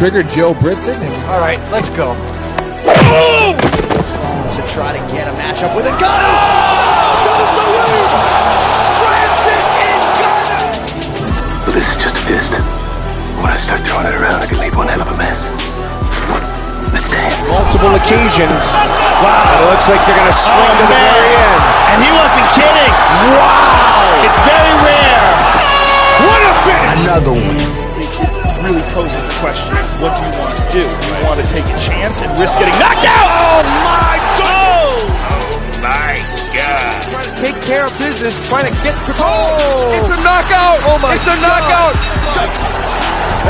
triggered Joe Britson. All right, let's go. To try to get a matchup with a gunner. Oh, goes the lead. Francis is gunner. Well, this is just a fist. When I start throwing it around, I can leave one hell of a mess. Let's dance. Multiple occasions. Wow, it looks like they're going to swing to the very end. And he wasn't kidding. Wow. It's very rare. What a finish. Another one. It really poses the question, what do you want to do? Do you want to take a chance and risk getting knocked out? Oh, my God. Oh, my God. Trying to take care of business, trying to get to goal. It's a knockout. Oh, my It's a knockout.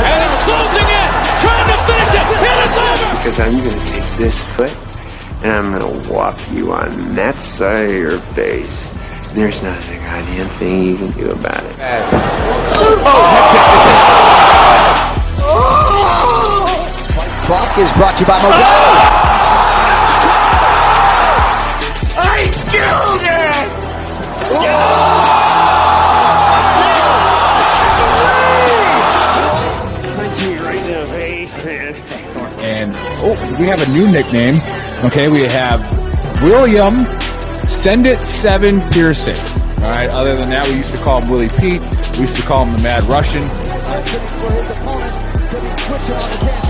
And it's closing in. Trying to finish it. And it's over. Because I'm going to take this foot and I'm going to whop you on that side of your face. There's not a goddamn thing you can do about it. Buck is brought to you by Modelo. I killed it. Punch me right in the face, man. And we have a new nickname. Okay, we have William Send It 7 Pearson. All right, other than that, we used to call him Willie Pete. We used to call him the Mad Russian. For his opponent to be quicker on the tangent.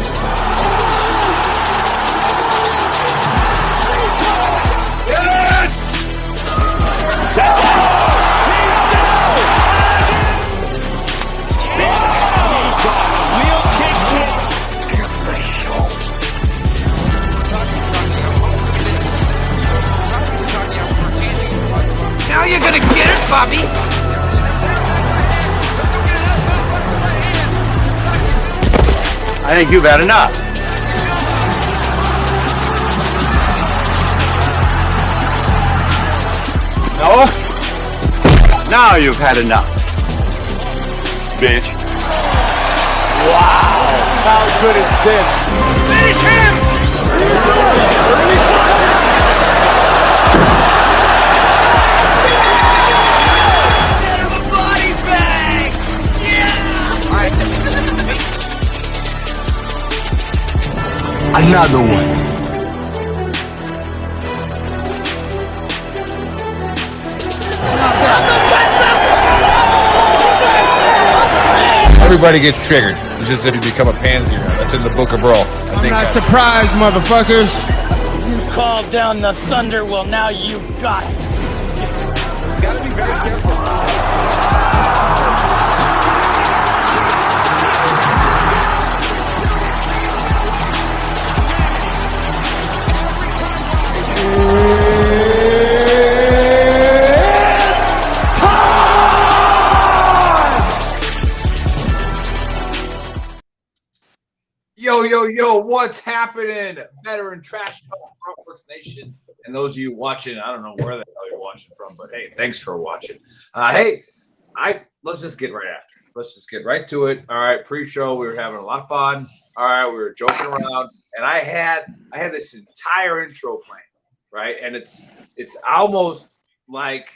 Now you're gonna get it, Bobby. I think you've had enough. No? Now you've had enough. Bitch. Wow. How good is this? Finish him! Body bag! Yeah! Another one. Everybody gets triggered. It's just if you become a pansy. That's in the Book of Earl. I'm not surprised, motherfuckers. You called down the thunder, well now you got it. Gotta be very careful. Yo, what's happening? Veteran Trash Talk, Brooks Nation, and those of you watching, I don't know where the hell you're watching from, but hey, thanks for watching. Let's just get right after it. Let's just get right to it. All right, pre-show, we were having a lot of fun. All right, we were joking around, and I had this entire intro planned, right? And it's almost like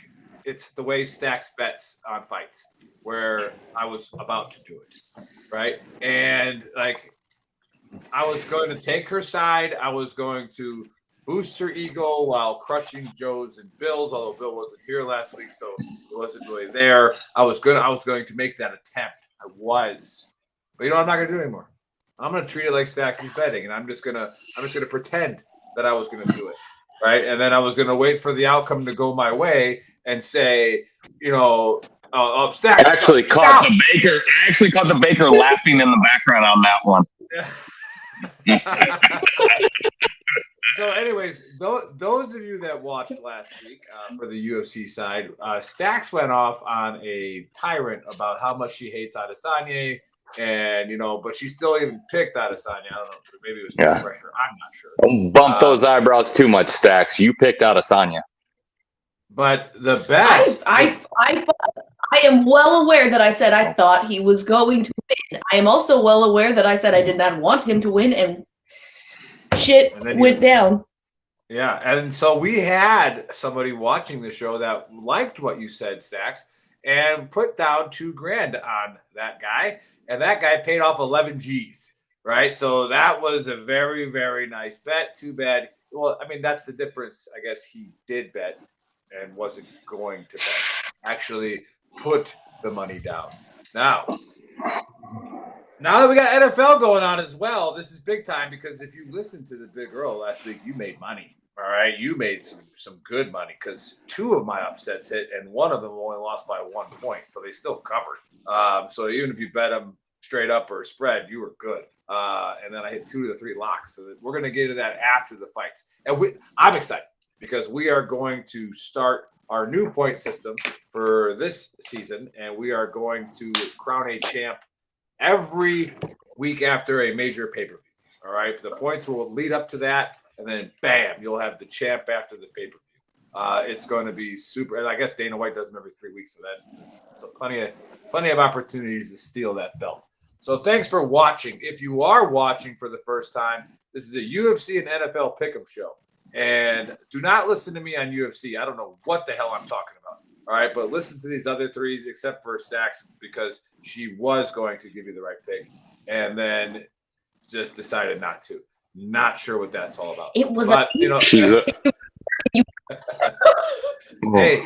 it's the way Stacks bets on fights, where I was about to do it, right? And like, I was going to take her side. I was going to boost her ego while crushing Joe's and Bill's, although Bill wasn't here last week, so it wasn't really there. I was going to make that attempt. I was. But you know what I'm not going to do anymore? I'm going to treat it like Stacks is betting, and I'm just going to pretend that I was going to do it, right? And then I was going to wait for the outcome to go my way and say, Stacks. I actually caught the baker laughing in the background on that one. So anyways, those of you that watched last week for the UFC side, Stacks went off on a tyrant about how much she hates Adesanya, and but she still even picked Adesanya. I don't know, maybe it was peer pressure. I'm not sure. Don't bump those eyebrows too much, Stacks. You picked Adesanya. But the best, I am well aware that I said I thought he was going to win. I am also well aware that I said I did not want him to win, and shit went down. Yeah, and so we had somebody watching the show that liked what you said, Stacks, and put down $2,000 on that guy, and that guy paid off 11 G's, right? So that was a very, very nice bet. Too bad. Well, I mean, that's the difference. I guess he did bet and wasn't going to bet. Actually put the money down. Now that we got NFL going on as well, this is big time because if you listened to the Big Earl last week, you made money. All right, you made some good money because 2 of my upsets hit and 1 of them only lost by 1 point, so they still covered. So even if you bet them straight up or spread, you were good. And then I hit 2 of the 3 locks. So we're going to get into that after the fights. And I'm excited because we are going to start our new point system for this season, and we are going to crown a champ every week after a major pay-per-view. All right, the points will lead up to that, and then bam, you'll have the champ after the pay-per-view. It's going to be super. And I guess Dana White does them every 3 weeks, so plenty of opportunities to steal that belt. So thanks for watching. If you are watching for the first time, this is a UFC and NFL pick'em show. And do not listen to me on UFC. I don't know what the hell I'm talking about. All right, but listen to these other 3s except for Stacks because she was going to give you the right pick and then just decided not to. Not sure what that's all about. It was but, hey,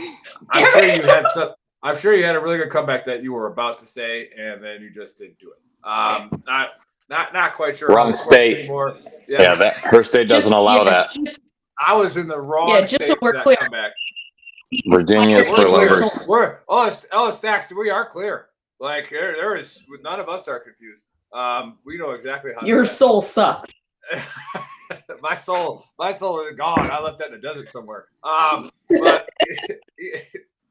I'm sure you had a really good comeback that you were about to say, and then you just didn't do it. Not quite sure. Wrong state. Anymore. Yeah, that her state doesn't allow that. I was in the wrong state. Just so we're clear. Comeback. Virginia is for lovers. Stacks, we are clear. Like there is none of us are confused. We know exactly how. Your soul sucks. my soul is gone. I left that in the desert somewhere. But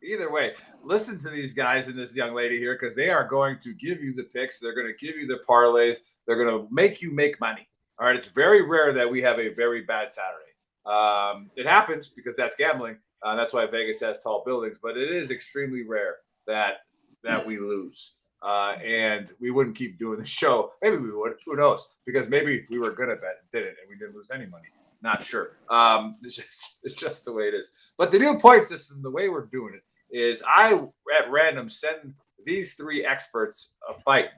either way, listen to these guys and this young lady here because they are going to give you the picks. They're going to give you the parlays. They're going to make you make money. All right. It's very rare that we have a very bad Saturday. It happens because that's gambling. That's why Vegas has tall buildings, but it is extremely rare that we lose. And we wouldn't keep doing the show. Maybe we would. Who knows? Because maybe we were good at bet and didn't, and we didn't lose any money. Not sure. It's just the way it is. But the new point system, the way we're doing it, is I at random send these 3 experts a fight.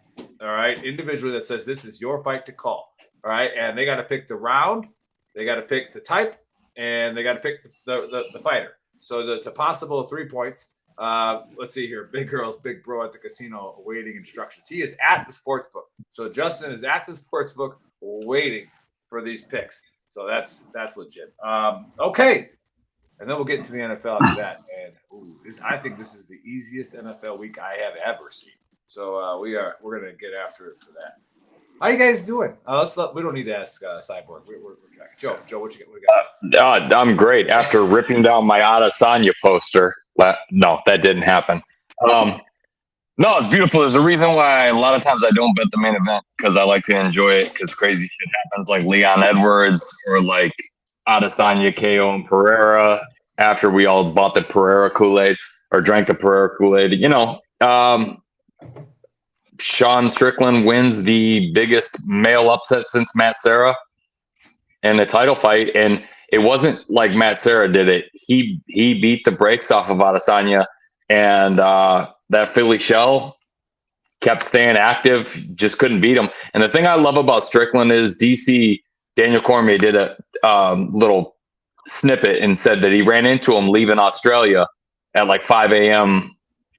All right, individually that says this is your fight to call. All right, and they got to pick the round, they got to pick the type, and they got to pick the fighter. So it's a possible 3 points. Let's see here. Big Earl's big bro at the casino awaiting instructions. He is at the sports book. So Justin is at the sports book waiting for these picks. So that's legit. Okay. And then we'll get into the NFL after that. And I think this is the easiest NFL week I have ever seen. So we're gonna get after it for that. How you guys doing? We don't need to ask Cyborg. We're tracking. Joe, what you got? I'm great. After ripping down my Adesanya poster, no, that didn't happen. No, it's beautiful. There's a reason why a lot of times I don't bet the main event because I like to enjoy it because crazy shit happens like Leon Edwards or like Adesanya, KO, and Pereira after we all bought the Pereira Kool-Aid or drank the Pereira Kool-Aid. Sean Strickland wins the biggest male upset since Matt Serra in the title fight. And it wasn't like Matt Serra did it. He beat the brakes off of Adesanya, and that Philly shell kept staying active, just couldn't beat him. And the thing I love about Strickland is Daniel Cormier did a little snippet and said that he ran into him leaving Australia at like 5 a.m.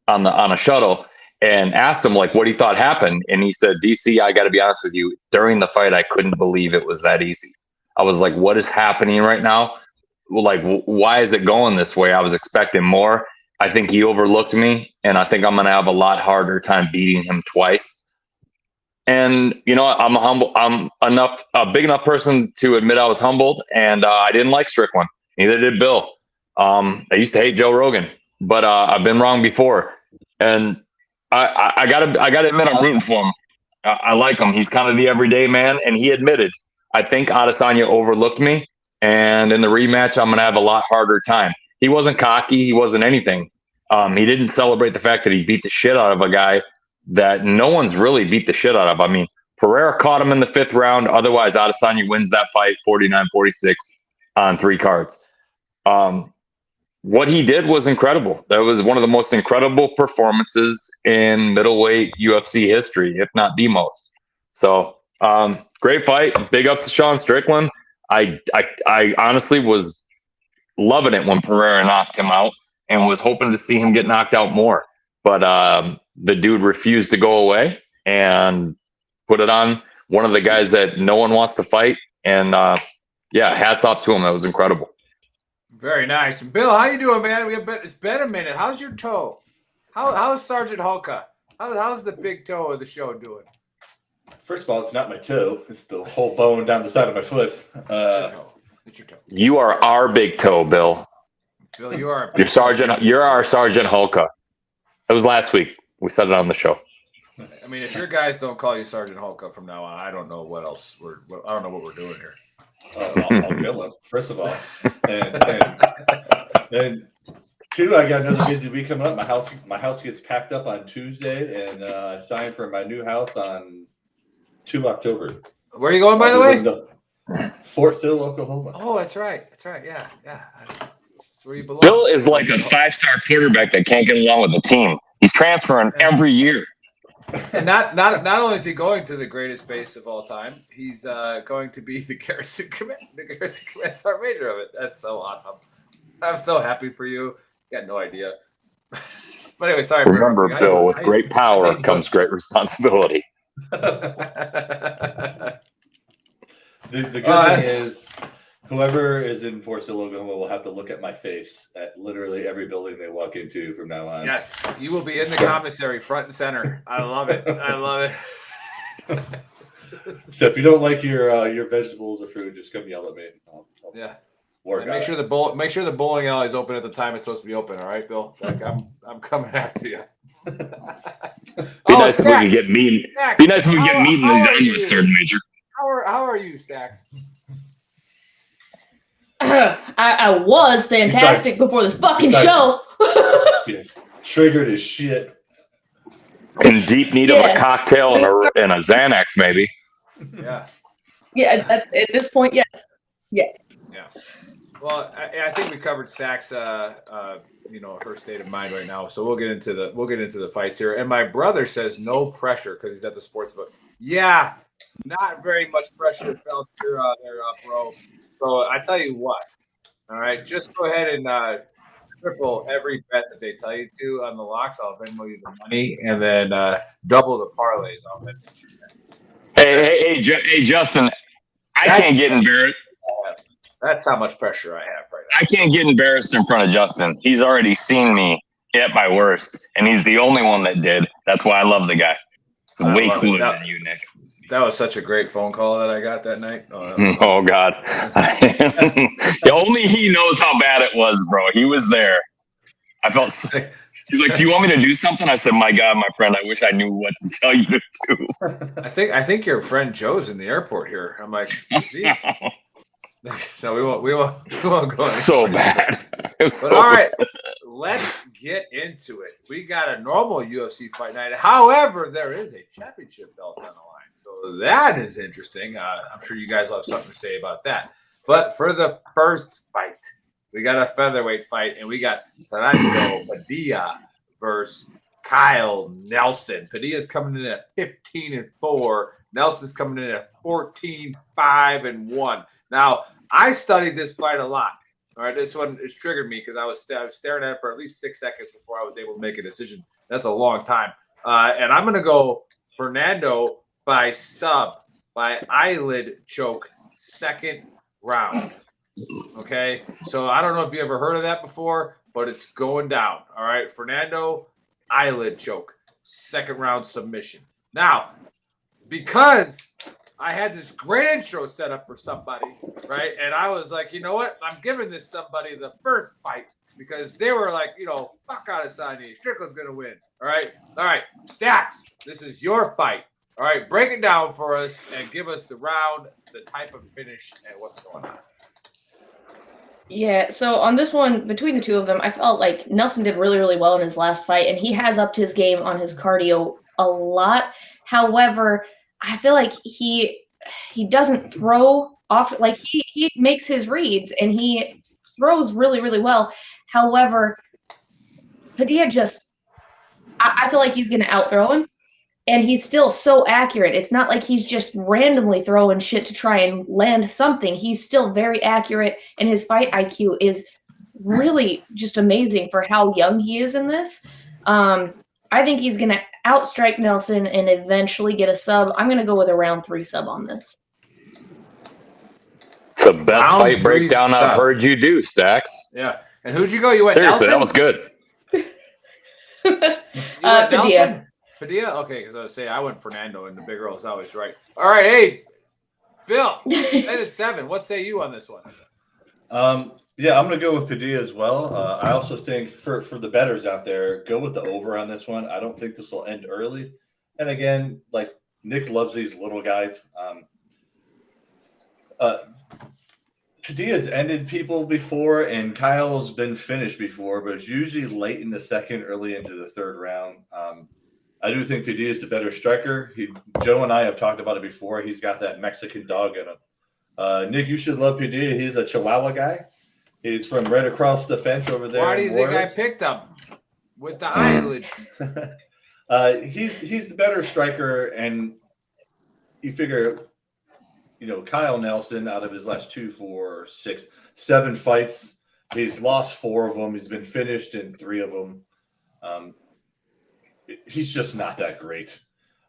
on a shuttle and asked him like what he thought happened. And he said, DC, I got to be honest with you, during the fight, I couldn't believe it was that easy. I was like, what is happening right now? Like, why is it going this way? I was expecting more. I think he overlooked me, and I think I'm going to have a lot harder time beating him twice. And, I'm humble. I'm a big enough person to admit I was humbled, and I didn't like Strickland. Neither did Bill. I used to hate Joe Rogan, but I've been wrong before. And I gotta admit I'm rooting for him. I like him. He's kind of the everyday man, and he admitted, I think Adesanya overlooked me, and in the rematch, I'm going to have a lot harder time. He wasn't cocky. He wasn't anything. He didn't celebrate the fact that he beat the shit out of a guy that no one's really beat the shit out of. I mean, Pereira caught him in the 5th round. Otherwise, Adesanya wins that fight 49-46 on 3 cards. What he did was incredible. That was one of the most incredible performances in middleweight UFC history, if not the most. So Great fight. Big ups to Sean Strickland. I honestly was loving it when Pereira knocked him out and was hoping to see him get knocked out more. But the dude refused to go away and put it on one of the guys that no one wants to fight. And hats off to him. That was incredible. Very nice. Bill, how you doing, man? It's been a minute. How's your toe? How's Sergeant Hulka? How's the big toe of the show doing? First of all, it's not my toe. It's the whole bone down the side of my foot. It's your toe. You are our big toe, Bill. Bill, you are. You're our Sergeant Hulka. That was last week. We said it on the show. I mean, if your guys don't call you Sergeant Hulka from now on, I don't know what else I don't know what we're doing here. I'll kill him, first of all. And two, I got another busy week coming up. My house gets packed up on Tuesday, and I signed for my new house on 2 October. Where are you going, by the way? Fort Sill, Oklahoma. Oh, that's right. Yeah. That's where you belong. Bill is like a 5-star quarterback that can't get along with the team. He's transferring every year. And not only is he going to the greatest base of all time, he's going to be the Garrison Command Sergeant Major of it. That's so awesome. I'm so happy for you. You got no idea. But anyway, sorry. Remember, Bill, with great power comes great responsibility. The good thing is, whoever is in Fort Sill, Oklahoma will have to look at my face at literally every building they walk into from now on. Yes, you will be in the commissary front and center. I love it. So if you don't like your vegetables or fruit, just come yell at me. I'll work. Make sure the bowling alley is open at the time it's supposed to be open. All right, Bill. Like I'm coming after you. Be nice if we can get meat. Be nice if we can get meat in the lasagna, Sergeant Major. How are you, Stacks? I was fantastic before this fucking show. Triggered as shit. In deep need of a cocktail and a Xanax, maybe. Yeah. Yeah. At this point, yes. Yeah. Yeah. Well, I think we covered Stacks. Her state of mind right now. So we'll get into the fights here. And my brother says no pressure because he's at the sports book. Yeah, not very much pressure felt here, bro. So I tell you what. All right, just go ahead and triple every bet that they tell you to on the locks. I'll Venmo you the money, and then double the parlays on it. Hey, Justin, I can't get embarrassed. That's how much pressure I have right now. I can't get embarrassed in front of Justin. He's already seen me at my worst, and he's the only one that did. That's why I love the guy. It's way cooler than you, Nick. That was such a great phone call that I got that night. Oh God. Only he knows how bad it was, bro. He was there. I felt sick. He's like, "Do you want me to do something?" I said, "My God, my friend, I wish I knew what to tell you to do." I think your friend Joe's in the airport here. I'm like, is he? No, we won't go. So bad. All right, let's get into it. We got a normal UFC fight night. However, there is a championship belt on the line. So that is interesting. I'm sure you guys will have something to say about that. But for the first fight, we got a featherweight fight, and we got Fernando Padilla versus Kyle Nelson. Padilla's coming in at 15-4. Nelson's coming in at 14-5-1. Now, I studied this fight a lot. All right, this one has triggered me because I was staring at it for at least 6 seconds before I was able to make a decision. That's a long time. And I'm going to go Fernando by eyelid choke, second round. Okay, so I don't know if you ever heard of that before, but it's going down. All right, Fernando, eyelid choke, second round submission. Now, because I had this great intro set up for somebody, right? And I was like, you know what? I'm giving this somebody the first fight because they were like, fuck out of Sani. Strickland's going to win. All right. Stacks, this is your fight. All right, break it down for us and give us the round, the type of finish, and what's going on. Yeah, so on this one, between the two of them, I felt like Nelson did really, really well in his last fight, and he has upped his game on his cardio a lot. However, I feel like he doesn't throw off, like he makes his reads, and he throws really, really well. However, Padilla I feel like he's going to outthrow him. and he's still so accurate. It's not like he's just randomly throwing shit to try and land something. He's still very accurate, and his fight IQ is really just amazing for how young he is in this. I think he's going to outstrike Nelson and eventually get a sub. I'm going to go with a round 3 sub on this. It's the best Round fight 3 breakdown sub. I've heard you do, Stacks. Yeah. And who'd you go? You went Seriously, Nelson? that was good. You went Padilla. Nelson? Padilla? Okay, because I was saying I went Fernando, and the Big Earl is always right. All right, hey, Bill, that is 7. What say you on this one? Yeah, I'm going to go with Padilla as well. I also think for the bettors out there, go with the over on this one. I don't think this will end early. And again, like Nick loves these little guys. Padilla's ended people before, and Kyle's been finished before, but it's usually late in the second, early into the third round. I do think Padilla's the better striker. Joe and I have talked about it before. He's got that Mexican dog in him. Nick, you should love Padilla. He's a Chihuahua guy. He's from right across the fence over there. Why do you think I picked him with the eyelid? He's the better striker, and you figure, Kyle Nelson, out of his last 2, 4, 6, 7 fights, he's lost 4 of them. He's been finished in 3 of them. He's just not that great.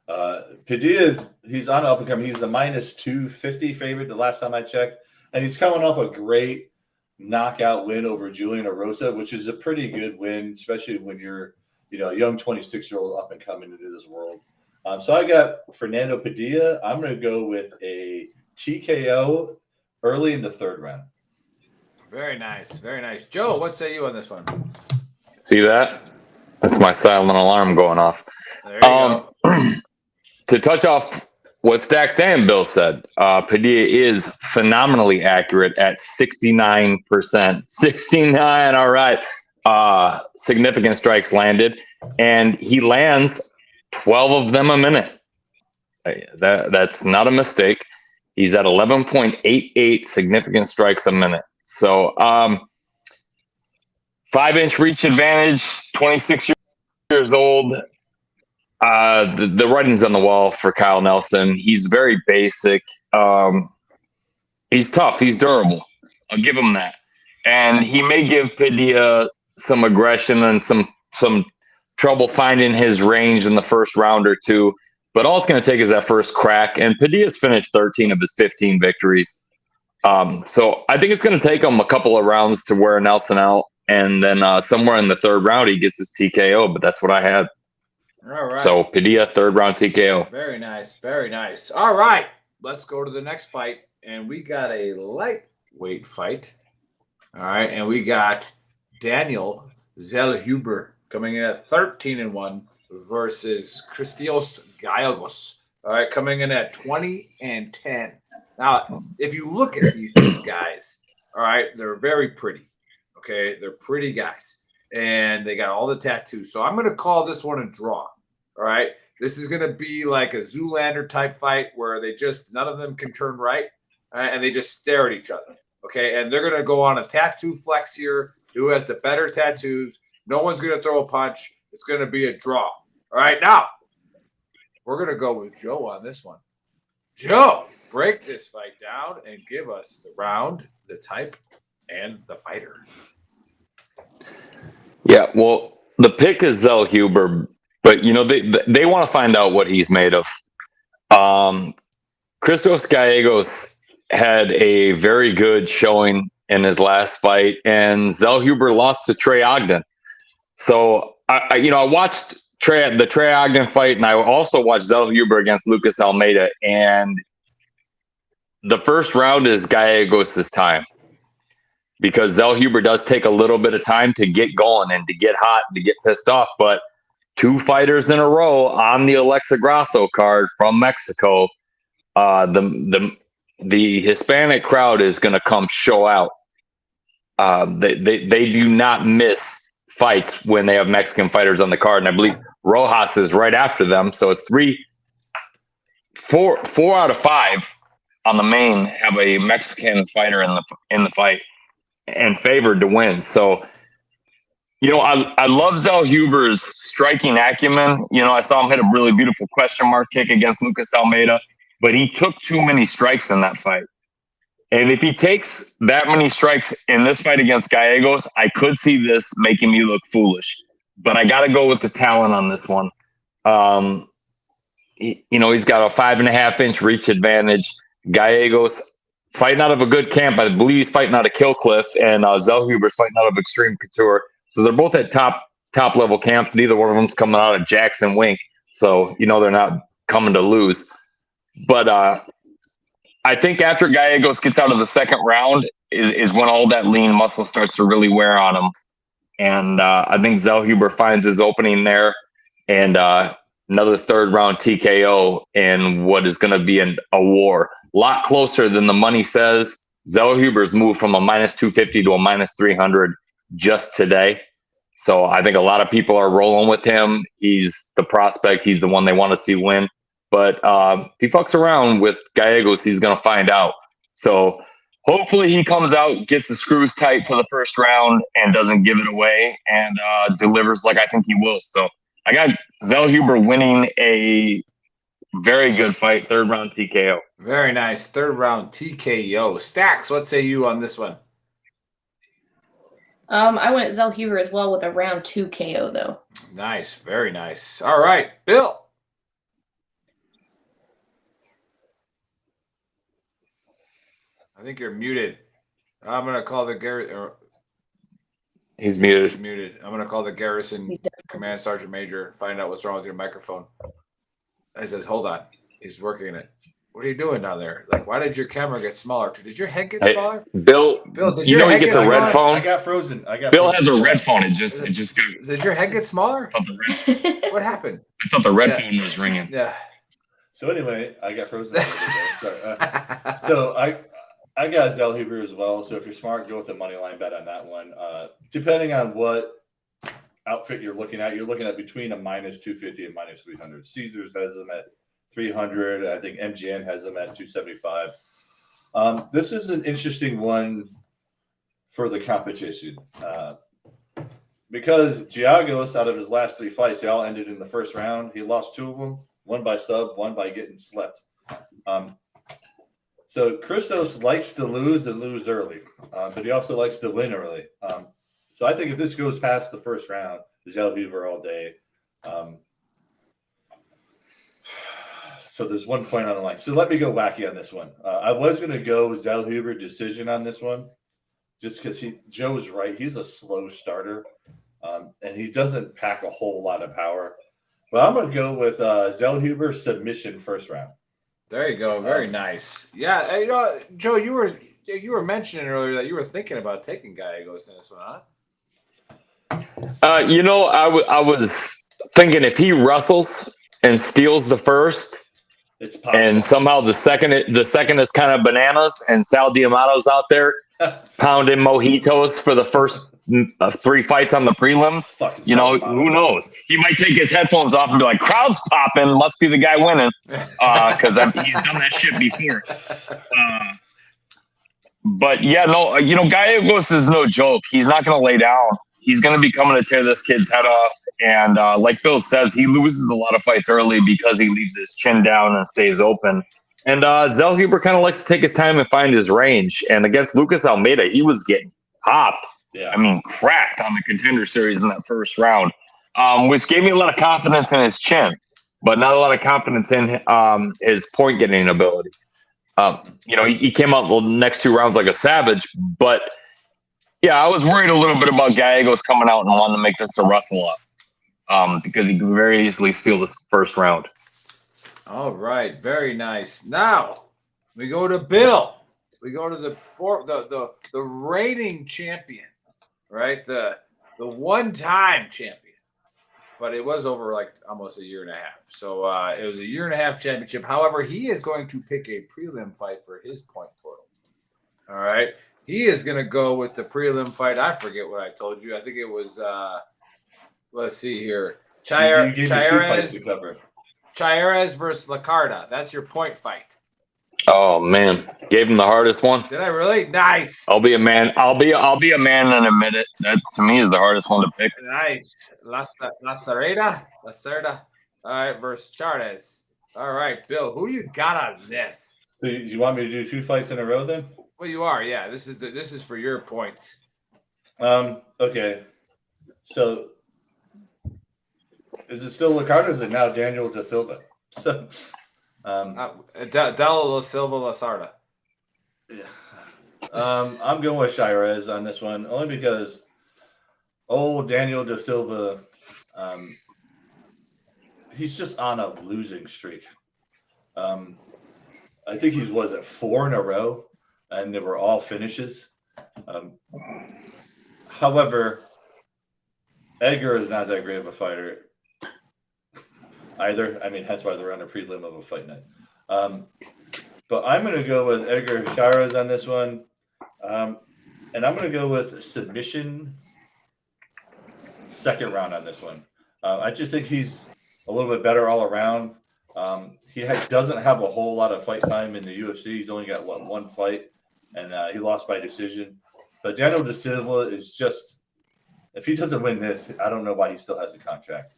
Padilla, he's on up and coming. He's the -250 favorite the last time I checked, and he's coming off a great knockout win over Julian Erosa, which is a pretty good win, especially when you're, a young 26-year-old up and coming into this world. So I got Fernando Padilla. I'm going to go with a TKO early in the 3rd round. Very nice. Very nice. Joe, what say you on this one? See that? That's my silent alarm going off. There you go. To touch off what Stacks and Bill said, Padilla is phenomenally accurate at 69%. 69, all right. Significant strikes landed, and he lands 12 of them a minute. That's not a mistake. He's at 11.88 significant strikes a minute. So 5-inch reach advantage, 26 years old. The writing's on the wall for Kyle Nelson. He's very basic. He's tough. He's durable. I'll give him that. And he may give Padilla some aggression and some trouble finding his range in the first round or 2. But all it's going to take is that first crack. And Padilla's finished 13 of his 15 victories. So I think it's going to take him a couple of rounds to wear Nelson out. And then somewhere in the 3rd round, he gets his TKO. But that's what I had. All right. So Padilla, 3rd round TKO. Very nice. Very nice. All right. Let's go to the next fight. And we got a lightweight fight. All right. And we got Daniel Zellhuber coming in at 13-1 versus Christos Gallegos. All right. Coming in at 20-10. Now, if you look at these two guys, all right, they're very pretty. Okay. They're pretty guys. And they got all the tattoos. So I'm going to call this one a draw. All right. This is going to be like a Zoolander type fight where none of them can turn right. And they just stare at each other. Okay. And they're going to go on a tattoo flex here. Who has the better tattoos? No one's going to throw a punch. It's going to be a draw. All right. Now, we're going to go with Joe on this one. Joe, break this fight down and give us the round, the type, and the fighter. Yeah, well, the pick is Zellhuber, but they want to find out what he's made of. Christos Gallegos had a very good showing in his last fight, and Zellhuber lost to Trey Ogden. So I watched the Trey Ogden fight, and I also watched Zellhuber against Lucas Almeida, and the first round is Gallegos' time. Because Zellhuber does take a little bit of time to get going and to get hot and to get pissed off. But 2 fighters in a row on the Alexa Grasso card from Mexico, the Hispanic crowd is going to come show out. They do not miss fights when they have Mexican fighters on the card. And I believe Rojas is right after them. So it's 4 out of 5 on the main have a Mexican fighter in the fight and favored to win. So, You know, I love Zell Huber's striking acumen. You know, I saw him hit a really beautiful question mark kick against Lucas Almeida, but he took too many strikes in that fight. And if he takes that many strikes in this fight against Gallegos, I could see this making me look foolish. But I got to go with the talent on this one. You know, he's got a 5.5-inch reach advantage. Gallegos fighting out of a good camp. I believe he's fighting out of Killcliff, and Zell Huber's fighting out of Extreme Couture. So they're both at top level camps. Neither one of them's coming out of Jackson Wink. So, you know, they're not coming to lose. But I think after Gallegos gets out of the second round is when all that lean muscle starts to really wear on him. And I think Zell Huber finds his opening there, and another third round TKO in what is going to be a war. A lot closer than the money says. Zell Huber's moved from a -250 to a -300 just today. So I think a lot of people are rolling with him. He's the prospect. He's the one they want to see win. But if he fucks around with Gallegos, he's going to find out. So hopefully he comes out, gets the screws tight for the first round, and doesn't give it away, and delivers like I think he will. So I got Zell Huber winning a very good fight, third round TKO. Very nice. Third round TKO. Stacks, what say you on this one? I went Zell Huber as well with a round 2 KO, though. Nice. Very nice. All right. Bill. I think you're muted. I'm going to call the Garrison. He's muted. He's muted. I'm going to call the Garrison Command Sergeant Major, find out what's wrong with your microphone. He says, hold on. He's working it. What are you doing down there? Like, why did your camera get smaller? Did your head get smaller? Bill, did you know he gets a red phone? I got frozen. Bill has a red phone. It just Did your head get smaller? What happened? I thought the red phone was ringing. Yeah. So anyway, I got frozen. So I got Zell Huber as well. So if you're smart, go with the money line bet on that one. Depending on what outfit you're looking at between a -250 and -300. Caesars has them at 300. I think MGN has them at 275. This is an interesting one for the competition because Giagos, out of his last 3 fights, they all ended in the first round. He lost 2 of them, one by sub, one by getting slept. So Christos likes to lose and lose early, but he also likes to win early. So I think if this goes past the first round, Zell Huber all day. So there's 1 point on the line. So let me go wacky on this one. I was going to go Zell Huber decision on this one, just because Joe's right. He's a slow starter, and he doesn't pack a whole lot of power. But I'm going to go with Zell Huber submission first round. There you go. Very nice. Yeah, you know, Joe, you were mentioning earlier that you were thinking about taking Gallegos in this one, huh? You know, I was thinking if he wrestles and steals the first, it's possible. And somehow the second is kind of bananas, and Sal Diamato's out there pounding mojitos for the first 3 fights on the prelims. You know, who knows? He might take his headphones off and be like, "Crowd's popping, must be the guy winning," because he's done that shit before. But yeah, no, you know, Gallegos is no joke. He's not going to lay down. He's going to be coming to tear this kid's head off. And like Bill says, he loses a lot of fights early because he leaves his chin down and stays open. And Zell Huber kind of likes to take his time and find his range. And against Lucas Almeida, he was getting popped. Yeah. I mean, cracked on the Contender Series in that first round, which gave me a lot of confidence in his chin, but not a lot of confidence in his point getting ability. You know, he came out the next 2 rounds like a savage, but yeah, I was worried a little bit about Gallegos coming out and wanting to make this a wrestle up because he could very easily steal this first round. All right, very nice. Now we go to Bill. We go to the reigning champion, right? The one-time champion, but it was over like almost a year and a half. So it was a year and a half championship. However, he is going to pick a prelim fight for his point total. All right. He is going to go with the prelim fight. I forget what I told you. I think it was, let's see here. Chairez versus Lacarda. That's your point fight. Oh, man. Gave him the hardest one. Did I really? Nice. I'll be a man. I'll be a man and admit it. That to me is the hardest one to pick. Nice. Lacerda. All right, versus Chardes. All right, Bill, who you got on this? So you want me to do 2 fights in a row then? Well, you are. Yeah, this is for your points. Okay. So is it still Ricardo? Or is it now Daniel Da Silva? So Del Silva Lasarda. Yeah. I'm going with Shirez on this one only because old Daniel Da Silva, he's just on a losing streak. I think he was at 4 in a row, and they were all finishes. However, Edgar is not that great of a fighter either. I mean, that's why they're on a prelim of a fight night. But I'm going to go with Edgar Shirez on this one. And I'm going to go with submission second round on this one. I just think he's a little bit better all around. He doesn't have a whole lot of fight time in the UFC. He's only got, one fight, and he lost by decision. But Daniel Da Silva is just, if he doesn't win this, I don't know why he still has a contract.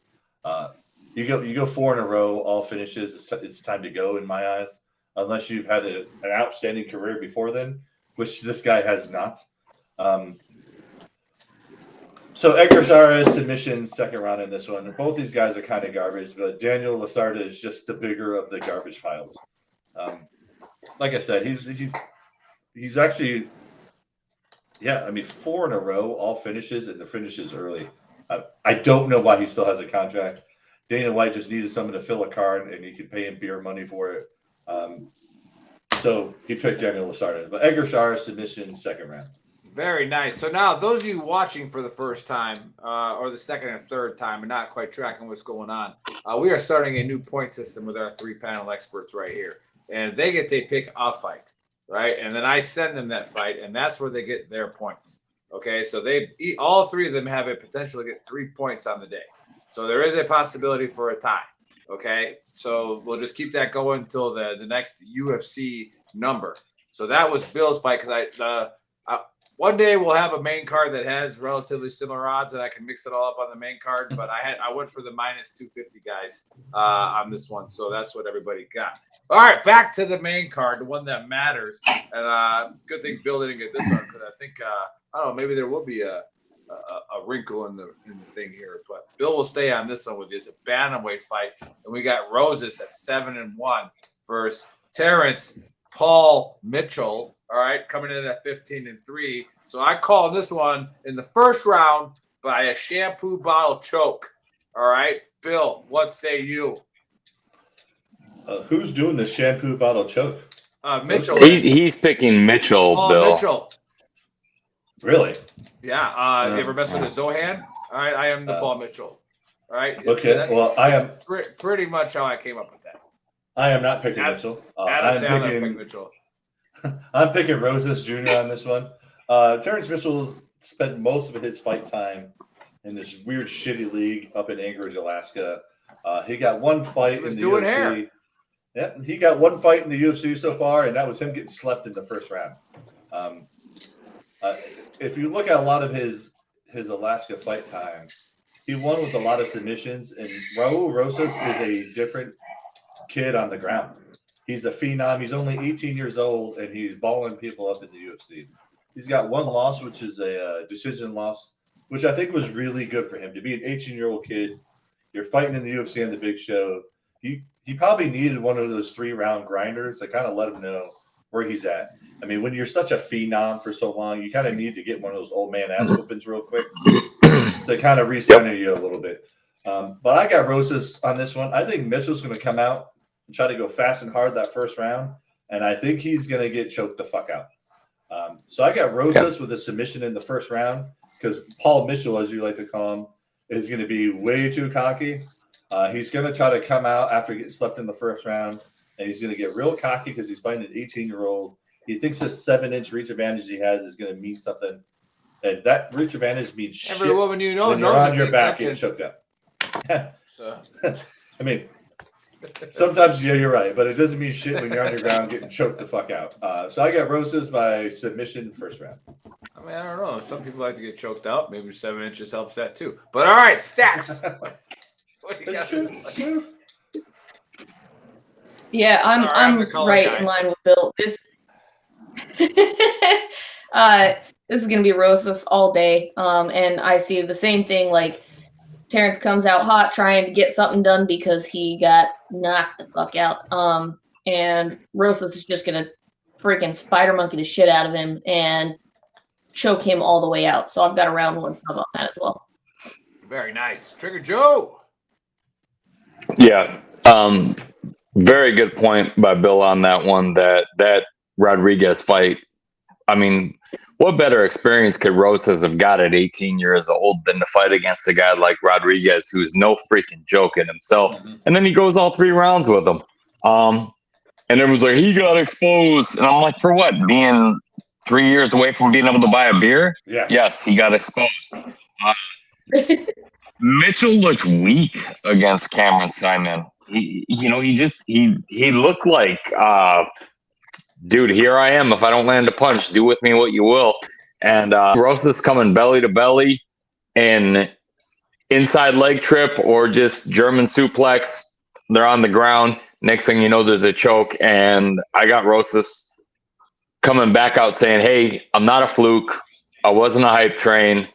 You go 4 in a row, all finishes. It's time to go in my eyes, unless you've had an outstanding career before then, which this guy has not. So Edgar Shirez submission second round in this one. Both these guys are kind of garbage, but Daniel Lasarda is just the bigger of the garbage piles. Like I said, he's actually, yeah. I mean, 4 in a row, all finishes, and the finishes early. I don't know why he still has a contract. Dana White just needed someone to fill a card, and he could pay him beer money for it. So he picked Daniel Lasarda. But Edgar Shirez submission second round. Very nice. So now, those of you watching for the first time or the second and third time and not quite tracking what's going on, we are starting a new point system with our 3-panel experts right here. And they pick a fight, right? And then I send them that fight, and that's where they get their points. Okay, so all 3 of them have a potential to get 3 points on the day. So there is a possibility for a tie. Okay, so we'll just keep that going until the next UFC number. So that was Bill's fight because one day we'll have a main card that has relatively similar odds, and I can mix it all up on the main card. But I went for the -250 guys on this one, so that's what everybody got. All right, back to the main card, the one that matters. And good thing Bill didn't get this one because I think I don't know, maybe there will be a wrinkle in the thing here, but Bill will stay on this one with you. It's a bantamweight fight, and we got Roses at 7-1 versus Terrence Paul Mitchell. All right, coming in at 15-3. So I call this one in the first round by a shampoo bottle choke. All right, Bill, what say you? Who's doing the shampoo bottle choke? Mitchell. He's picking Mitchell, Paul Bill. Mitchell. Really? Yeah. You ever mess with a Zohan? All right, I am the Paul Mitchell. All right. Okay. Well, I am pretty much how I came up with that. I am not picking Mitchell. I'm picking Mitchell. I'm picking Roses Jr. on this one. Terrence Mitchell spent most of his fight time in this weird, shitty league up in Anchorage, Alaska. He got one fight in the UFC. Hair. Yeah, he got one fight in the UFC so far, and that was him getting slept in the first round. If you look at a lot of his Alaska fight time, he won with a lot of submissions, and Raul Rosas is a different kid on the ground. He's a phenom. He's only 18 years old, and he's balling people up in the UFC. He's got one loss, which is a decision loss, which I think was really good for him. To be an 18-year-old kid, you're fighting in the UFC on the big show. He probably needed one of those 3-round grinders to kind of let him know where he's at. I mean, when you're such a phenom for so long, you kind of need to get one of those old man ass whoopings real quick to kind of recenter you a little bit. But I got Rosas on this one. I think Mitchell's going to come out and try to go fast and hard that first round, and I think he's going to get choked the fuck out. So I got Rosas with a submission in the first round because Paul Mitchell, as you like to call him, is going to be way too cocky. He's going to try to come out after getting slept in the first round, and he's going to get real cocky because he's fighting an 18-year-old. He thinks this 7-inch reach advantage he has is going to mean something. And that reach advantage means shit. Every woman you know when knows you're on your back getting choked up. So I mean, Sometimes, yeah, you're right, but it doesn't mean shit when you're underground getting choked the fuck out. So I got Rosas by submission first round. I mean, I don't know. Some people like to get choked out. Maybe 7 inches helps that too. But all right, Stacks. That's true. That's true. Yeah, I'm right in line with Bill. This this is gonna be Rosas all day. And I see the same thing. Like Terrence comes out hot trying to get something done because he got knocked the fuck out. And Rosas is just gonna freaking spider monkey the shit out of him and choke him all the way out. So I've got a round 1 sub on that as well. Very nice. Trigger Joe. Yeah. Very good point by Bill on that one. That Rodriguez fight. I mean, what better experience could Rosas have got at 18 years old than to fight against a guy like Rodriguez, who's no freaking joke in himself? And then he goes all 3 rounds with him. And everyone's like, he got exposed. And I'm like, for what? Being 3 years away from being able to buy a beer? Yeah. Yes, he got exposed. Mitchell looked weak against Cameron Simon. He looked like, dude, here I am. If I don't land a punch, do with me what you will. And Rosas coming belly to belly and inside leg trip or just German suplex. They're on the ground. Next thing you know, there's a choke. And I got Rosas coming back out saying, hey, I'm not a fluke. I wasn't a hype train.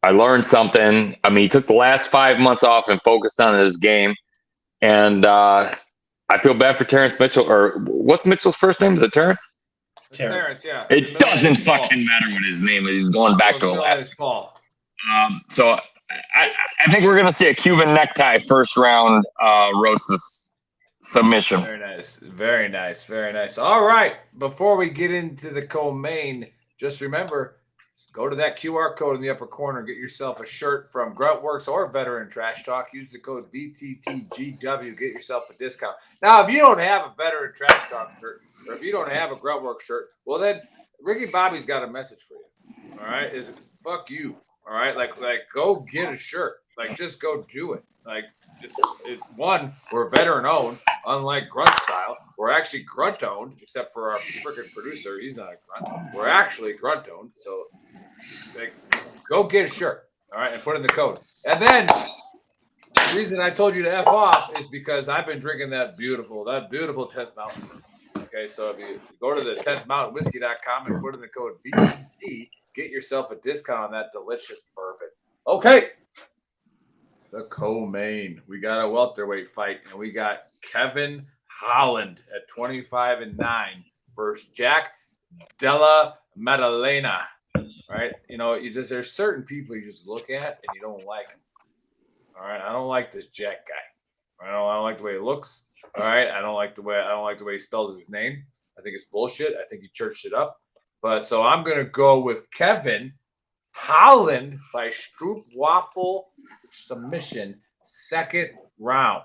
I learned something. I mean, he took the last 5 months off and focused on his game. And I feel bad for Terrence Mitchell. Or what's Mitchell's first name? Is it Terrence? Terrence, yeah. It doesn't fucking matter what his name is. He's going back to the last. So I think we're going to see a Cuban necktie first round Rosas submission. Very nice. Very nice. Very nice. All right. Before we get into the co-main, just remember, go to that QR code in the upper corner and get yourself a shirt from Gruntworks or Veteran Trash Talk. Use the code VTTGW. Get yourself a discount. Now, if you don't have a Veteran Trash Talk shirt or if you don't have a Gruntworks shirt, well, then Ricky Bobby's got a message for you. All right? Is fuck you. All right? Like go get a shirt. Like, just go do it. Like, it's one, we're veteran owned, unlike Grunt Style. We're actually Grunt owned, except for our freaking producer. He's not a Grunt. We're actually Grunt owned. So, like, go get a shirt, all right, and put in the code. And then the reason I told you to F off is because I've been drinking that beautiful 10th Mountain. Okay, so if you go to the 10th Mountain Whiskey.com and put in the code VTT, get yourself a discount on that delicious bourbon. Okay. The co-main. We got a welterweight fight, and we got Kevin Holland at 25-9 versus Jack Della Maddalena. Right? You know, there's certain people you just look at and you don't like them. All right. I don't like this Jack guy. I don't like the way he looks. All right. I don't like the way he spells his name. I think it's bullshit. I think he churched it up. But so I'm gonna go with Kevin Holland by Stroop Waffle submission, second round.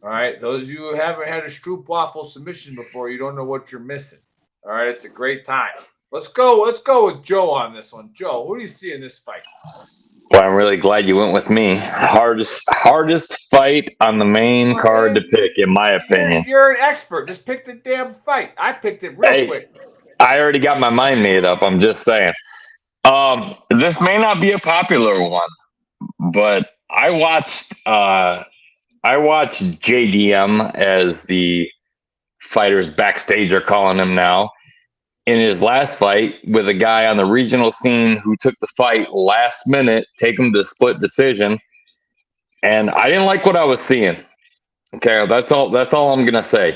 All right. Those of you who haven't had a Stroop Waffle submission before, you don't know what you're missing. All right. It's a great time. Let's go with Joe on this one. Joe, what do you see in this fight? Well, I'm really glad you went with me. Hardest fight on the main card to pick, in my opinion. You're an expert. Just pick the damn fight. I picked it real quick. I already got my mind made up. I'm just saying. This may not be a popular one, but I watched JDM, as the fighters backstage are calling him now, in his last fight with a guy on the regional scene who took the fight last minute, take him to split decision. And I didn't like what I was seeing. Okay, that's all I'm gonna say.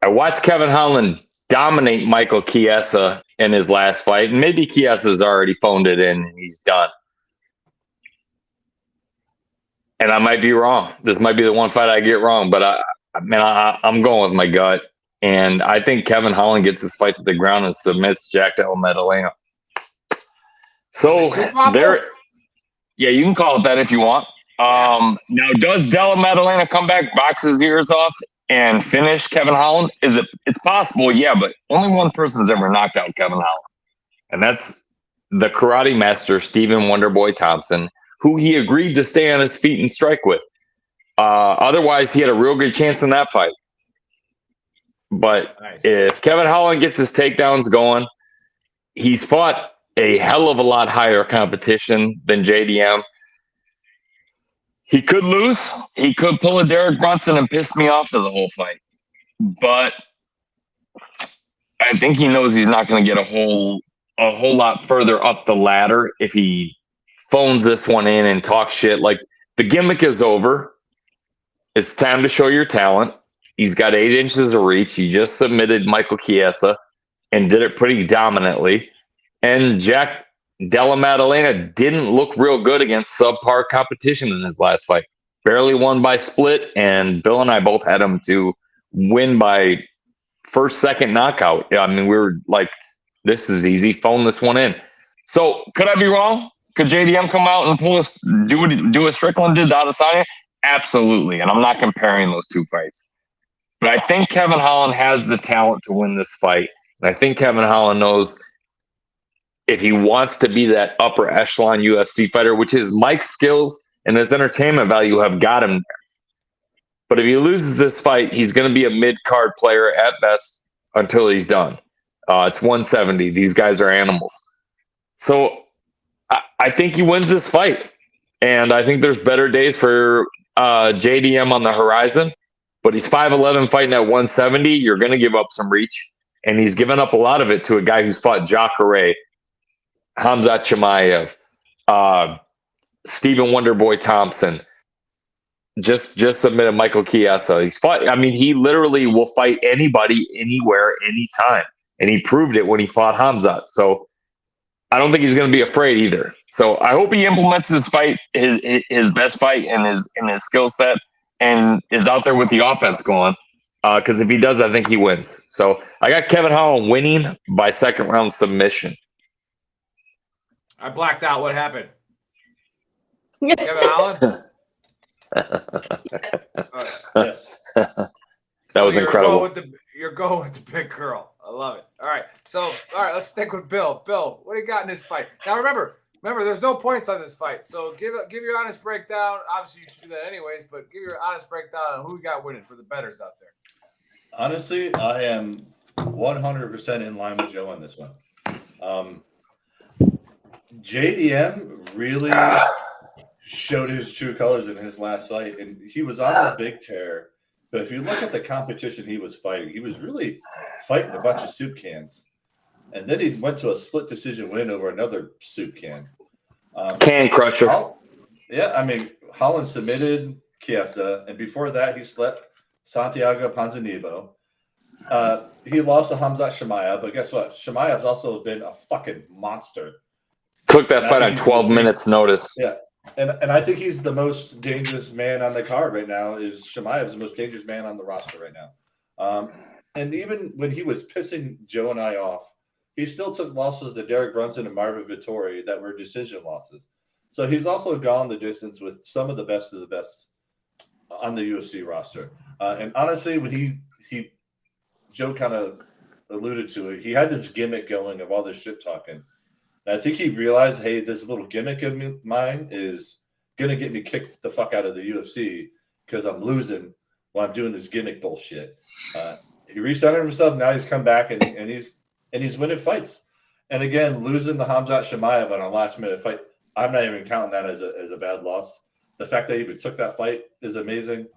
I watched Kevin Holland dominate Michael Chiesa in his last fight, and maybe Chiesa's already phoned it in and he's done. And I might be wrong. This might be the one fight I get wrong, but I'm going with my gut. And I think Kevin Holland gets this fight to the ground and submits Jack Della Maddalena. So there, yeah, you can call it that if you want. Now, does Della Maddalena come back, box his ears off, and finish Kevin Holland? It's possible, yeah, but only one person's ever knocked out Kevin Holland, and that's the karate master Stephen Wonderboy Thompson, who he agreed to stay on his feet and strike with. Otherwise, he had a real good chance in that fight. But if Kevin Holland gets his takedowns going, he's fought a hell of a lot higher competition than JDM. He could lose. He could pull a Derek Brunson and piss me off for the whole fight. But I think he knows he's not going to get a whole lot further up the ladder if he phones this one in and talks shit. Like, the gimmick is over. It's time to show your talent. He's got 8 inches of reach. He just submitted Michael Chiesa and did it pretty dominantly. And Jack Della Maddalena didn't look real good against subpar competition in his last fight. Barely won by split, and Bill and I both had him to win by first, second knockout. I mean, we were like, this is easy. Phone this one in. So could I be wrong? Could JDM come out and do what Strickland did to Adesanya? Absolutely. And I'm not comparing those two fights. But I think Kevin Holland has the talent to win this fight. And I think Kevin Holland knows if he wants to be that upper echelon UFC fighter, which is Mike's skills and his entertainment value have got him there. But if he loses this fight, he's going to be a mid-card player at best until he's done. It's 170. These guys are animals. So I think he wins this fight. And I think there's better days for JDM on the horizon. But he's 5'11", fighting at 170. You're going to give up some reach. And he's given up a lot of it to a guy who's fought Jacare, Khamzat Chimaev, Stephen Wonderboy Thompson. Just submitted Michael Chiesa. He's fought. I mean, he literally will fight anybody, anywhere, anytime. And he proved it when he fought Khamzat. So I don't think he's going to be afraid either. So I hope he implements his fight, his best fight in his skill set, and is out there with the offense going. Because if he does, I think he wins. So I got Kevin Holland winning by second round submission. I blacked out. What happened? Kevin Holland? Yes. That was incredible. You're going with the big girl. I love it. All right. So, let's stick with Bill. Bill, what do you got in this fight? Now, remember, there's no points on this fight. So give your honest breakdown. Obviously, you should do that anyways, but give your honest breakdown on who we got winning for the bettors out there. Honestly, I am 100% in line with Joe on this one. JDM really showed his true colors in his last fight, and he was on this big tear. But if you look at the competition he was fighting, he was really fighting a bunch of soup cans. And then he went to a split decision win over another soup can. Can crusher. I mean, Holland submitted Chiesa, and before that, he slept Santiago Ponzinibbio. He lost to Khamzat Chimaev, but guess what? Chimaev's also been a fucking monster. Took that fight on 12 minutes notice. Yeah. And I think he's the most dangerous man on the card right now. Is Chimaev's the most dangerous man on the roster right now. And even when he was pissing Joe and I off, he still took losses to Derek Brunson and Marvin Vittori that were decision losses. So he's also gone the distance with some of the best on the UFC roster. And honestly, when Joe kind of alluded to it, he had this gimmick going of all this shit talking. And I think he realized, hey, this little gimmick of mine is going to get me kicked the fuck out of the UFC because I'm losing while I'm doing this gimmick bullshit. He recentered himself. Now he's come back and he's winning fights. And again, losing the Khamzat Chimaev on a last-minute fight, I'm not even counting that as a bad loss. The fact that he even took that fight is amazing.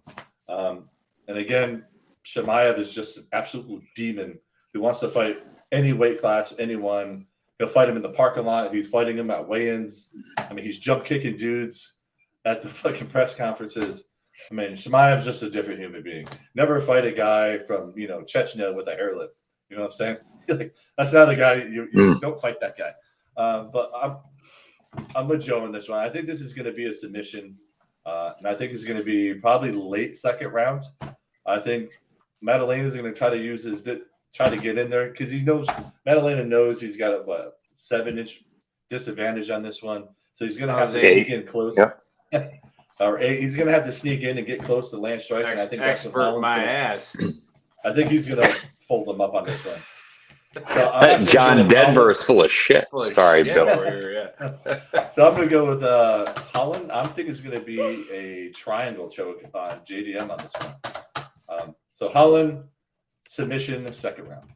And again, Chimaev is just an absolute demon who wants to fight any weight class, anyone. He'll fight him in the parking lot. He's fighting him at weigh-ins. I mean, he's jump kicking dudes at the fucking press conferences. I mean, Chimaev's just a different human being. Never fight a guy from, Chechnya with a hair lip. You know what I'm saying? Like, that's not a guy. You don't fight that guy. But I'm with Joe in this one. I think this is going to be a submission. And I think it's going to be probably late second round. I think Maddalena is going to try to try to get in there because Maddalena knows he's got a 7-inch disadvantage on this one. So he's going to have to sneak in close. Yeah. Or he's going to have to sneak in and get close to land strikes. And I think that's expert my ass. I think he's going to fold them up on this one. So John Denver is full of shit. Sorry, Bill. So I'm going to go with Holland. I'm thinking it's going to be a triangle choke on JDM on this one. So Holland, submission, second round.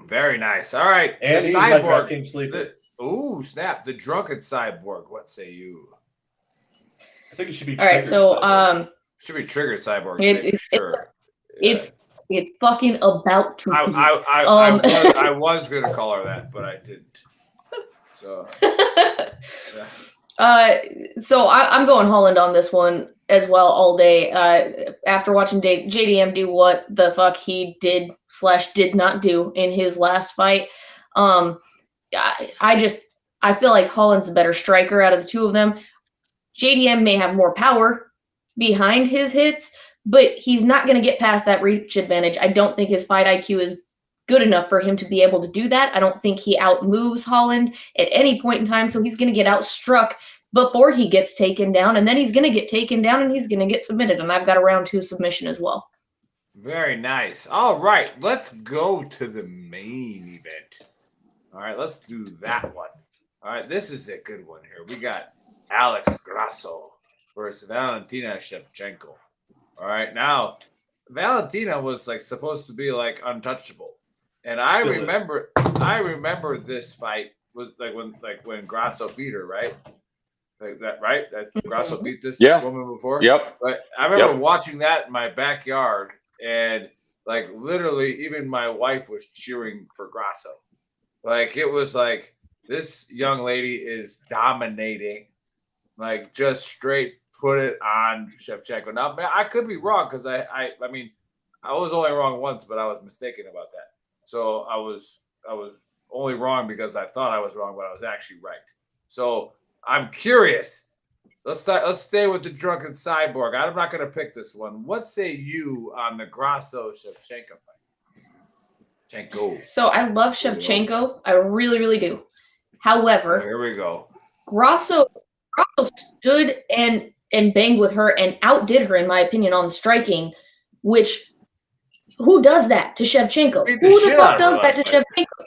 Very nice. All right. And the he's my cyborg. DraftKings sleeper. Ooh, snap. The drunken cyborg. What say you? I think it should be all right. So, cyborg. Should be triggered cyborg. It's fucking about to be. I was going to call her that, but I didn't. So, so I'm going Holland on this one as well all day. After watching JDM do what the fuck he did / did not do in his last fight, I feel like Holland's a better striker out of the two of them. JDM may have more power behind his hits, but he's not going to get past that reach advantage. I don't think his fight IQ is good enough for him to be able to do that. I don't think he outmoves Holland at any point in time, so he's going to get outstruck before he gets taken down, and then he's going to get taken down, and he's going to get submitted, and I've got a round 2 submission as well. Very nice. All right, let's go to the main event. All right, let's do that one. All right, this is a good one here. We got Alex Grasso versus Valentina Shevchenko. All right, now Valentina was like supposed to be like untouchable, and I remember this fight was when Grasso beat her, right? Like that, right? That Grasso beat this woman before. Yep. But I remember watching that in my backyard, and like literally, even my wife was cheering for Grasso. Like it was like this young lady is dominating, like just straight put it on Shevchenko. Now, man, I could be wrong because I mean, I was only wrong once, but I was mistaken about that. So I was only wrong because I thought I was wrong, but I was actually right. So I'm curious. Let's stay with the drunken cyborg. I'm not going to pick this one. What say you on the Grasso Shevchenko fight? So I love Shevchenko. I really, really do. However, here we go. Grasso stood and banged with her and outdid her, in my opinion, on the striking, which who does that to Shevchenko? Who the fuck does that to Shevchenko?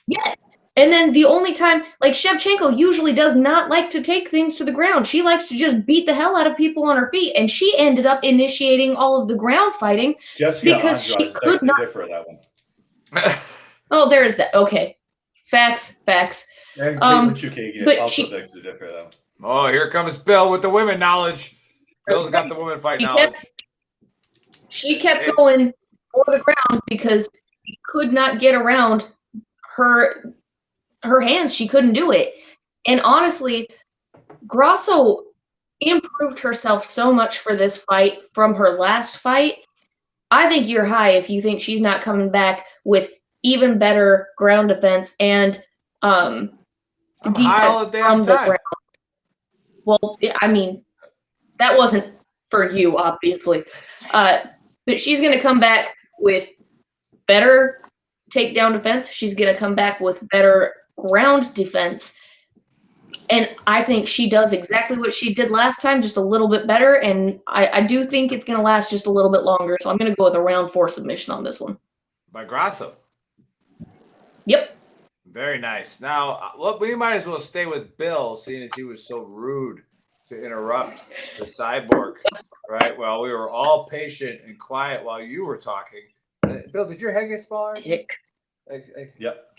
Yeah. And then the only time, like Shevchenko usually does not like to take things to the ground. She likes to just beat the hell out of people on her feet. And she ended up initiating all of the ground fighting because she could not. For that one. Oh, there is that. Okay. Facts. And Caitlin Chukagian also begs to differ, though. Oh, here comes Bill with the women knowledge. Bill's got the women fight knowledge. She kept going for the ground because she could not get around her hands. She couldn't do it. And honestly, Grasso improved herself so much for this fight from her last fight. I think you're high if you think she's not coming back with even better ground defense and defense from the ground. Well, I mean, that wasn't for you, obviously. But she's going to come back with better takedown defense. She's going to come back with better ground defense. And I think she does exactly what she did last time, just a little bit better. And I do think it's going to last just a little bit longer. So I'm going to go with a round 4 submission on this one. By Grasso. Yep. Very nice. Now, look, we might as well stay with Bill, seeing as he was so rude to interrupt the cyborg, right? Well, we were all patient and quiet while you were talking. Bill, did your head get smaller? Yep.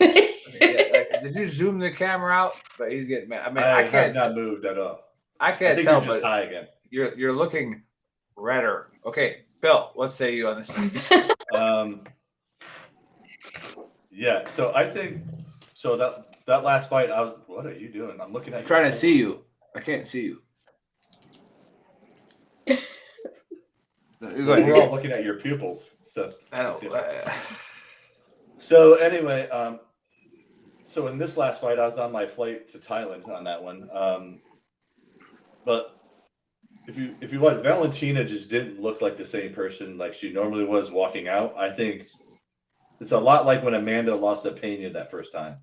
Did you zoom the camera out? But he's getting mad. I mean, I can't not moved at all. I can't think tell, you're just but high again. You're looking redder. Okay, Bill, what say you on this? Yeah. So I think that last fight. What are you doing? I'm looking at. I'm trying to see you. I can't see you. We're all looking at your pupils. So I know. So anyway, so in this last fight, I was on my flight to Thailand on that one. But if you watch, Valentina just didn't look like the same person like she normally was walking out. I think it's a lot like when Amanda lost to Pena that first time.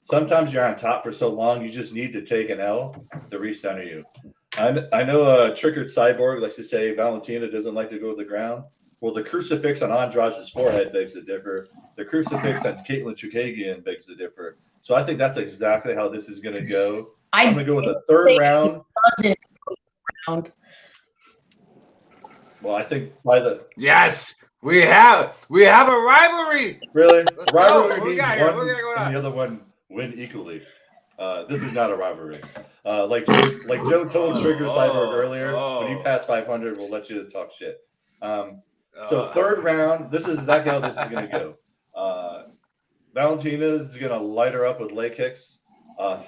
Sometimes you're on top for so long, you just need to take an L to recenter you. I know Triggered Cyborg likes to say Valentina doesn't like to go to the ground. Well, the crucifix on Andrade's forehead begs to differ. The crucifix on Caitlin Chukagian begs to differ. So I think that's exactly how this is going to go. I'm going to go with a third round. Well, I think by the yes, we have a rivalry. Really, Let's rivalry go. means What one we got going on? and the other one win equally. This is not a rivalry. Like Joe told DrunkenCyborg earlier, when you pass 500, we'll let you talk shit. So third round, this is exactly how this is going to go. Valentina is going to light her up with leg kicks.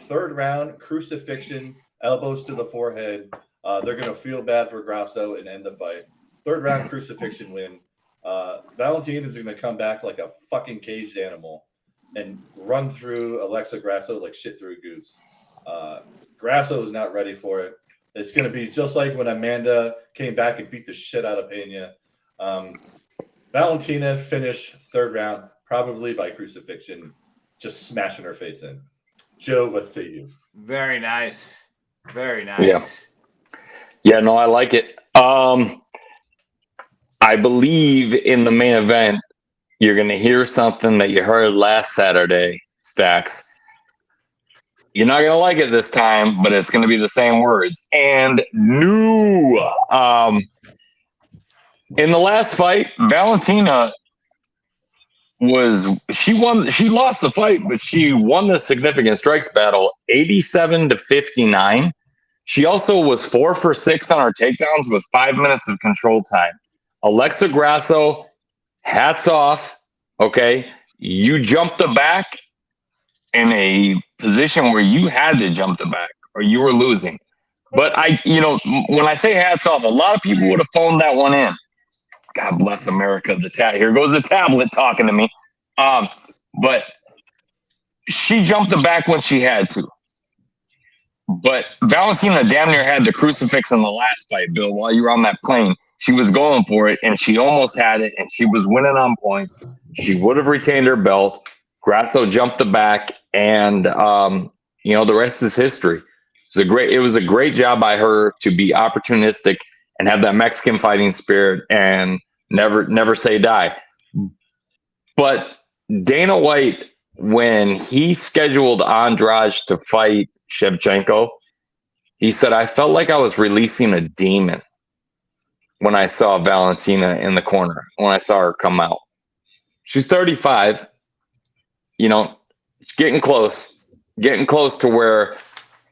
Third round, crucifixion, elbows to the forehead. They're going to feel bad for Grasso and end the fight. Third round, crucifixion win. Valentina is going to come back like a fucking caged animal and run through Alexa Grasso like shit through a goose. Grasso is not ready for it. It's going to be just like when Amanda came back and beat the shit out of Pena. Valentina finished third round, probably by crucifixion, just smashing her face in. Joe, what say you? Very nice. Very nice. Yeah, no, I like it. I believe in the main event, you're going to hear something that you heard last Saturday, Stacks. You're not going to like it this time, but it's going to be the same words. And new. In the last fight, Valentina she lost the fight, but she won the significant strikes battle 87-59. She also was 4 for 6 on her takedowns with 5 minutes of control time. Alexa Grasso, hats off. Okay. You jumped the back in a position where you had to jump the back or you were losing. But when I say hats off, a lot of people would have phoned that one in. God bless America. Here goes the tablet talking to me. But she jumped the back when she had to. But Valentina damn near had the crucifix in the last fight, Bill, while you were on that plane. She was going for it, and she almost had it, and she was winning on points. She would have retained her belt. Grasso jumped the back, and the rest is history. It was a great job by her to be opportunistic and have that Mexican fighting spirit and never say die. But Dana White, when he scheduled Andrade to fight Shevchenko, he said, I felt like I was releasing a demon when I saw Valentina in the corner, when I saw her come out. She's 35, getting close to where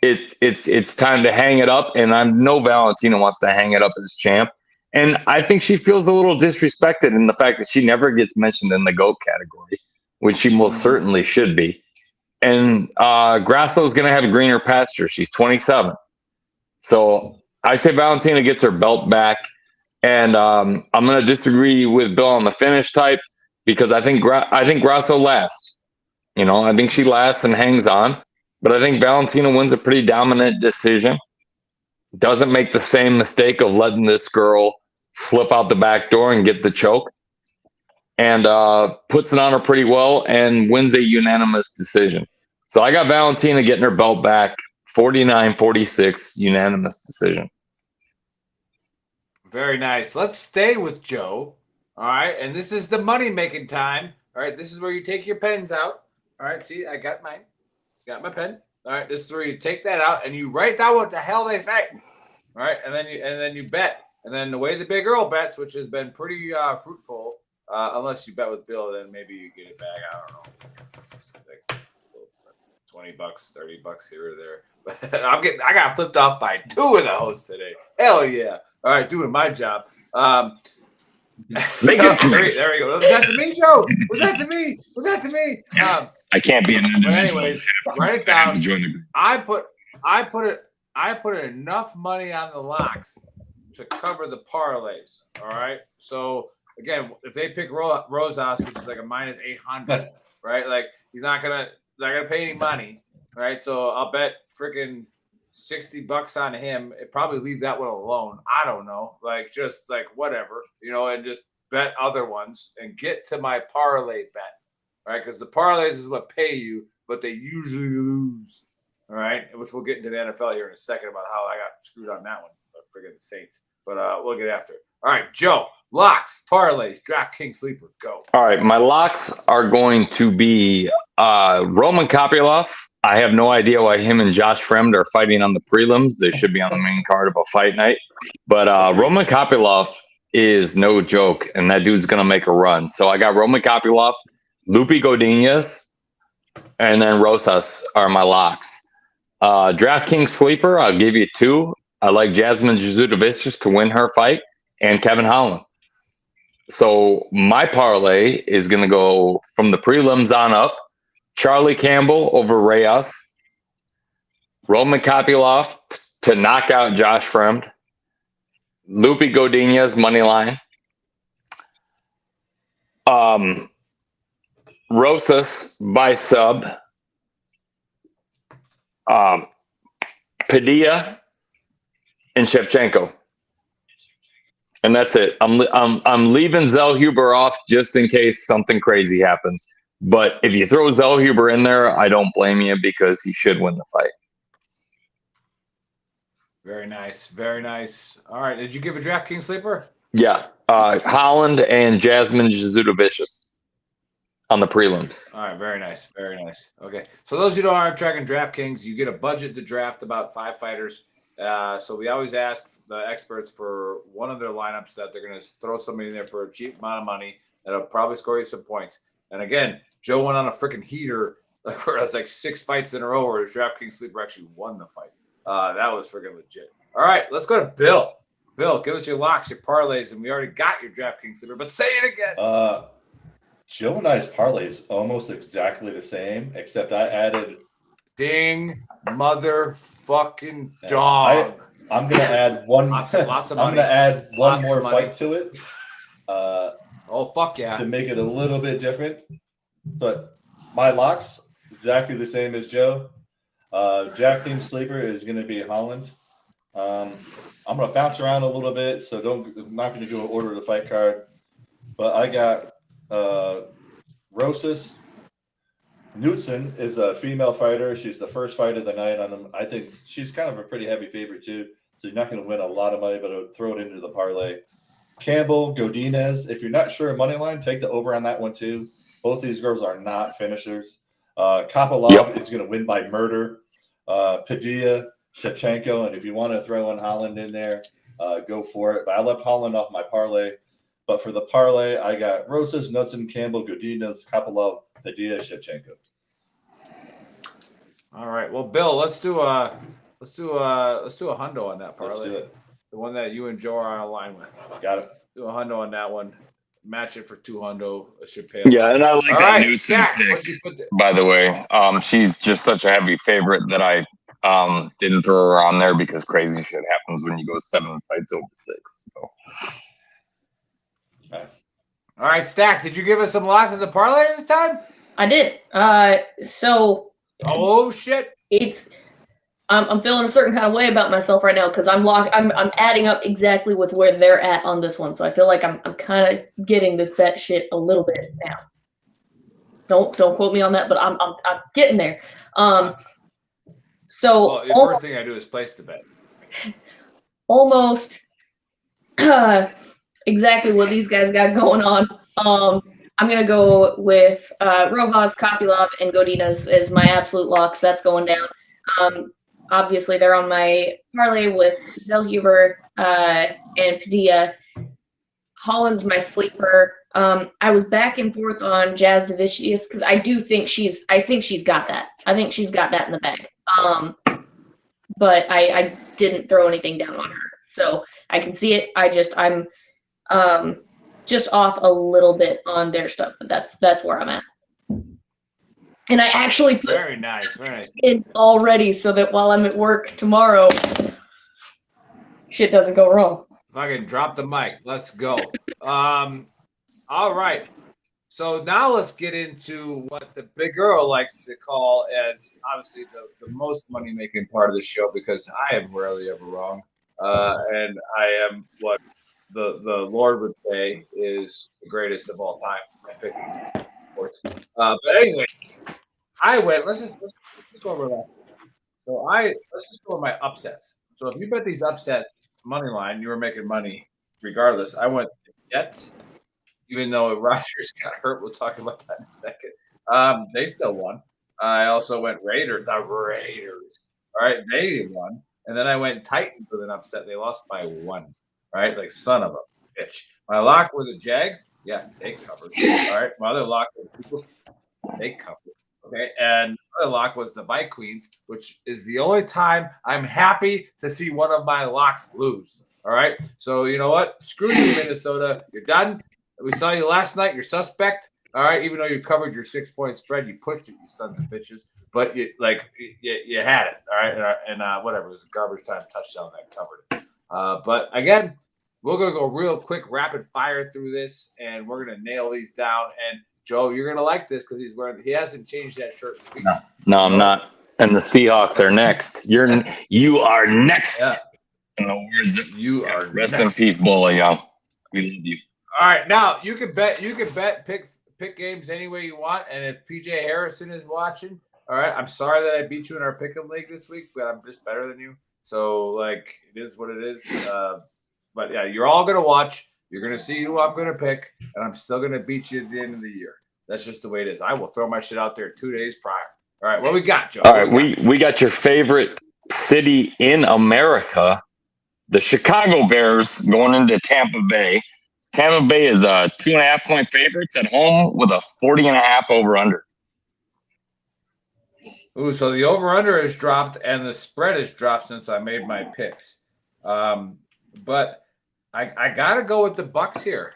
it's time to hang it up. And I know Valentina wants to hang it up as champ. And I think she feels a little disrespected in the fact that she never gets mentioned in the GOAT category, which she most certainly should be. And Grasso is going to have greener pasture. She's 27. So I say Valentina gets her belt back. And I'm going to disagree with Bill on the finish type because I think Grasso lasts. I think she lasts and hangs on. But I think Valentina wins a pretty dominant decision. Doesn't make the same mistake of letting this girl slip out the back door and get the choke. And puts it on her pretty well and wins a unanimous decision. So I got Valentina getting her belt back, 49-46, unanimous decision. Very nice. Let's stay with Joe. All right. And this is the money-making time. All right. This is where you take your pens out. All right. See, I got mine. Got my pen. All right. This is where you take that out and you write down what the hell they say. All right. And then you bet. And then the way the Big Earl bets, which has been pretty fruitful, unless you bet with Bill, then maybe you get it back. I don't know. Like $20, $30 here or there. But I got flipped off by 2 of the hosts today. Hell yeah. All right, doing my job. There we go. Was that to me, Joe? Was that to me? I can't be an individual. But anyways, write it down. I put enough money on the locks to cover the parlays. All right. So again, if they pick Rosas, which is like a minus 800, right? Like he's not gonna pay any money, right? So I'll bet freaking $60 on him. It probably leave that one alone. I don't know. Just whatever, and just bet other ones and get to my parlay bet, right? Because the parlays is what pay you, but they usually lose, all right? Which we'll get into the NFL here in a second about how I got screwed on that one, freaking Saints. But we'll get after it. All right, Joe. Locks, parlays, DraftKings sleeper, go. All right, my locks are going to be Roman Kopylov. I have no idea why him and Josh Fremd are fighting on the prelims. They should be on the main card of a fight night. But Roman Kopylov is no joke, and that dude's going to make a run. So I got Roman Kopylov, Lupi Godinez, and then Rosas are my locks. DraftKings sleeper, I'll give you 2. I like Jasmine Jasudavicius to win her fight, and Kevin Holland. So my parlay is going to go from the prelims on up. Charlie Campbell over Reyes. Roman Kopylov to knock out Josh Fremd. Lupi Godinez money line. Rosas by sub. Padilla and Shevchenko. And that's it. I'm leaving Zellhuber off just in case something crazy happens. But if you throw Zellhuber in there, I don't blame you because he should win the fight. Very nice. Very nice. All right. Did you give a DraftKings sleeper? Yeah. Holland and Jasmine Jasudavicius on the prelims. All right. Very nice. Very nice. Okay. So those who aren't tracking DraftKings, you get a budget to draft about 5 fighters. So we always ask the experts for one of their lineups that they're going to throw somebody in there for a cheap amount of money that'll probably score you some points. And again, Joe went on a freaking heater where it's like 6 fights in a row where his DraftKings sleeper actually won the fight. That was freaking legit. All right, let's go to Bill. Bill, give us your locks, your parlays, and we already got your DraftKings sleeper, but say it again. Joe and I's parlay is almost exactly the same, except I added ding motherfucking dog. I'm gonna add one. Lots of money. I'm gonna add one more fight to it. Oh fuck yeah! To make it a little bit different, but my locks exactly the same as Joe. DraftKings sleeper is going to be Holland. I'm going to bounce around a little bit, so I'm not going to do an order of the fight card. But I got Rosas. Knudsen is a female fighter. She's the first fight of the night on them. I think she's kind of a pretty heavy favorite too. So you're not going to win a lot of money, but I'll throw it into the parlay. Campbell, Godinez. If you're not sure of money line, take the over on that one too. Both these girls are not finishers. Kopylov is going to win by murder. Padilla, Shevchenko, and if you want to throw in Holland in there, go for it. But I left Holland off my parlay. But for the parlay, I got Rosas, Knudsen, Campbell, Godinez, Kopylov, Padilla, Shevchenko. All right. Well, Bill, let's do a hundo on that parlay. Let's do it. The one that you and Joe are on a line with. Got it. Do a hundo on that one. Match it for 2 hundo. It should pay. Yeah, and I like all that right, Knudsen pick, by the way. She's just such a heavy favorite that I didn't throw her on there because crazy shit happens when you go 7 fights over 6. So. All right, Stacks, did you give us some locks as a parlay this time? I did. So. Oh shit! I'm feeling a certain kind of way about myself right now because I'm adding up exactly with where they're at on this one. So I feel like I'm kind of getting this bet shit a little bit now. Don't quote me on that, but I'm getting there. So well, the first thing I do is place the bet. Almost exactly what these guys got going on. I'm gonna go with Rojas, Kopylov, and Godinez as my absolute locks. That's going down. Obviously, they're on my parlay with Zellhuber and Padilla. Holland's my sleeper. I was back and forth on Jazz Davicius because I think she's got that. I think she's got that in the bag. But I didn't throw anything down on her, so I can see it. I'm just off a little bit on their stuff, but that's where I'm at. And I actually put very nice in already so that while I'm at work tomorrow, shit doesn't go wrong. Fucking drop the mic. Let's go. All right. So now let's get into what the Big Earl likes to call as obviously the most money-making part of the show because I am rarely ever wrong. And I am what the Lord would say is the greatest of all time at picking sports. But anyway, I went. Let's just go over that. Let's just go over my upsets. So if you bet these upsets money line, you were making money regardless, I went Jets, even though Rodgers got hurt. We'll talk about that in a second. They still won. I also went Raiders. The Raiders. All right, they won. And then I went Titans with an upset. They lost by 1. Right, like son of a bitch. My lock were the Jags. Yeah, they covered. All right, my other lock was the Eagles. They covered. Okay, and the other lock was the Vikings, which is the only time I'm happy to see one of my locks lose. All right, so you know what? Screw you, Minnesota. You're done. We saw you last night. You're suspect. All right, even though you covered your 6-point spread, you pushed it, you sons of bitches. But you had it. All right, and whatever, it was a garbage time touchdown that covered it. But again, we're gonna go real quick, rapid fire through this, and we're gonna nail these down. And Joe, you're gonna like this because he hasn't changed that shirt. No, I'm not. And the Seahawks are next. You are next. Yeah. In the words of you are rest next. in peace, Bully Young. We love you. All right, now you can bet. Pick games any way you want. And if PJ Harrison is watching, all right, I'm sorry that I beat you in our pick'em league this week, but I'm just better than you. So like, it is what it is. But yeah, you're all gonna watch. You're gonna see who I'm gonna pick, and I'm still gonna beat you at the end of the year. That's just the way it is. I will throw my shit out there 2 days prior. All right, what we got, Joe? All right, we got your favorite city in America, the Chicago Bears, going into Tampa Bay. Tampa Bay is 2.5-point favorites at home with a 40.5 over/under. Ooh, so the over/under has dropped and the spread has dropped since I made my picks. But I gotta go with the Bucks here.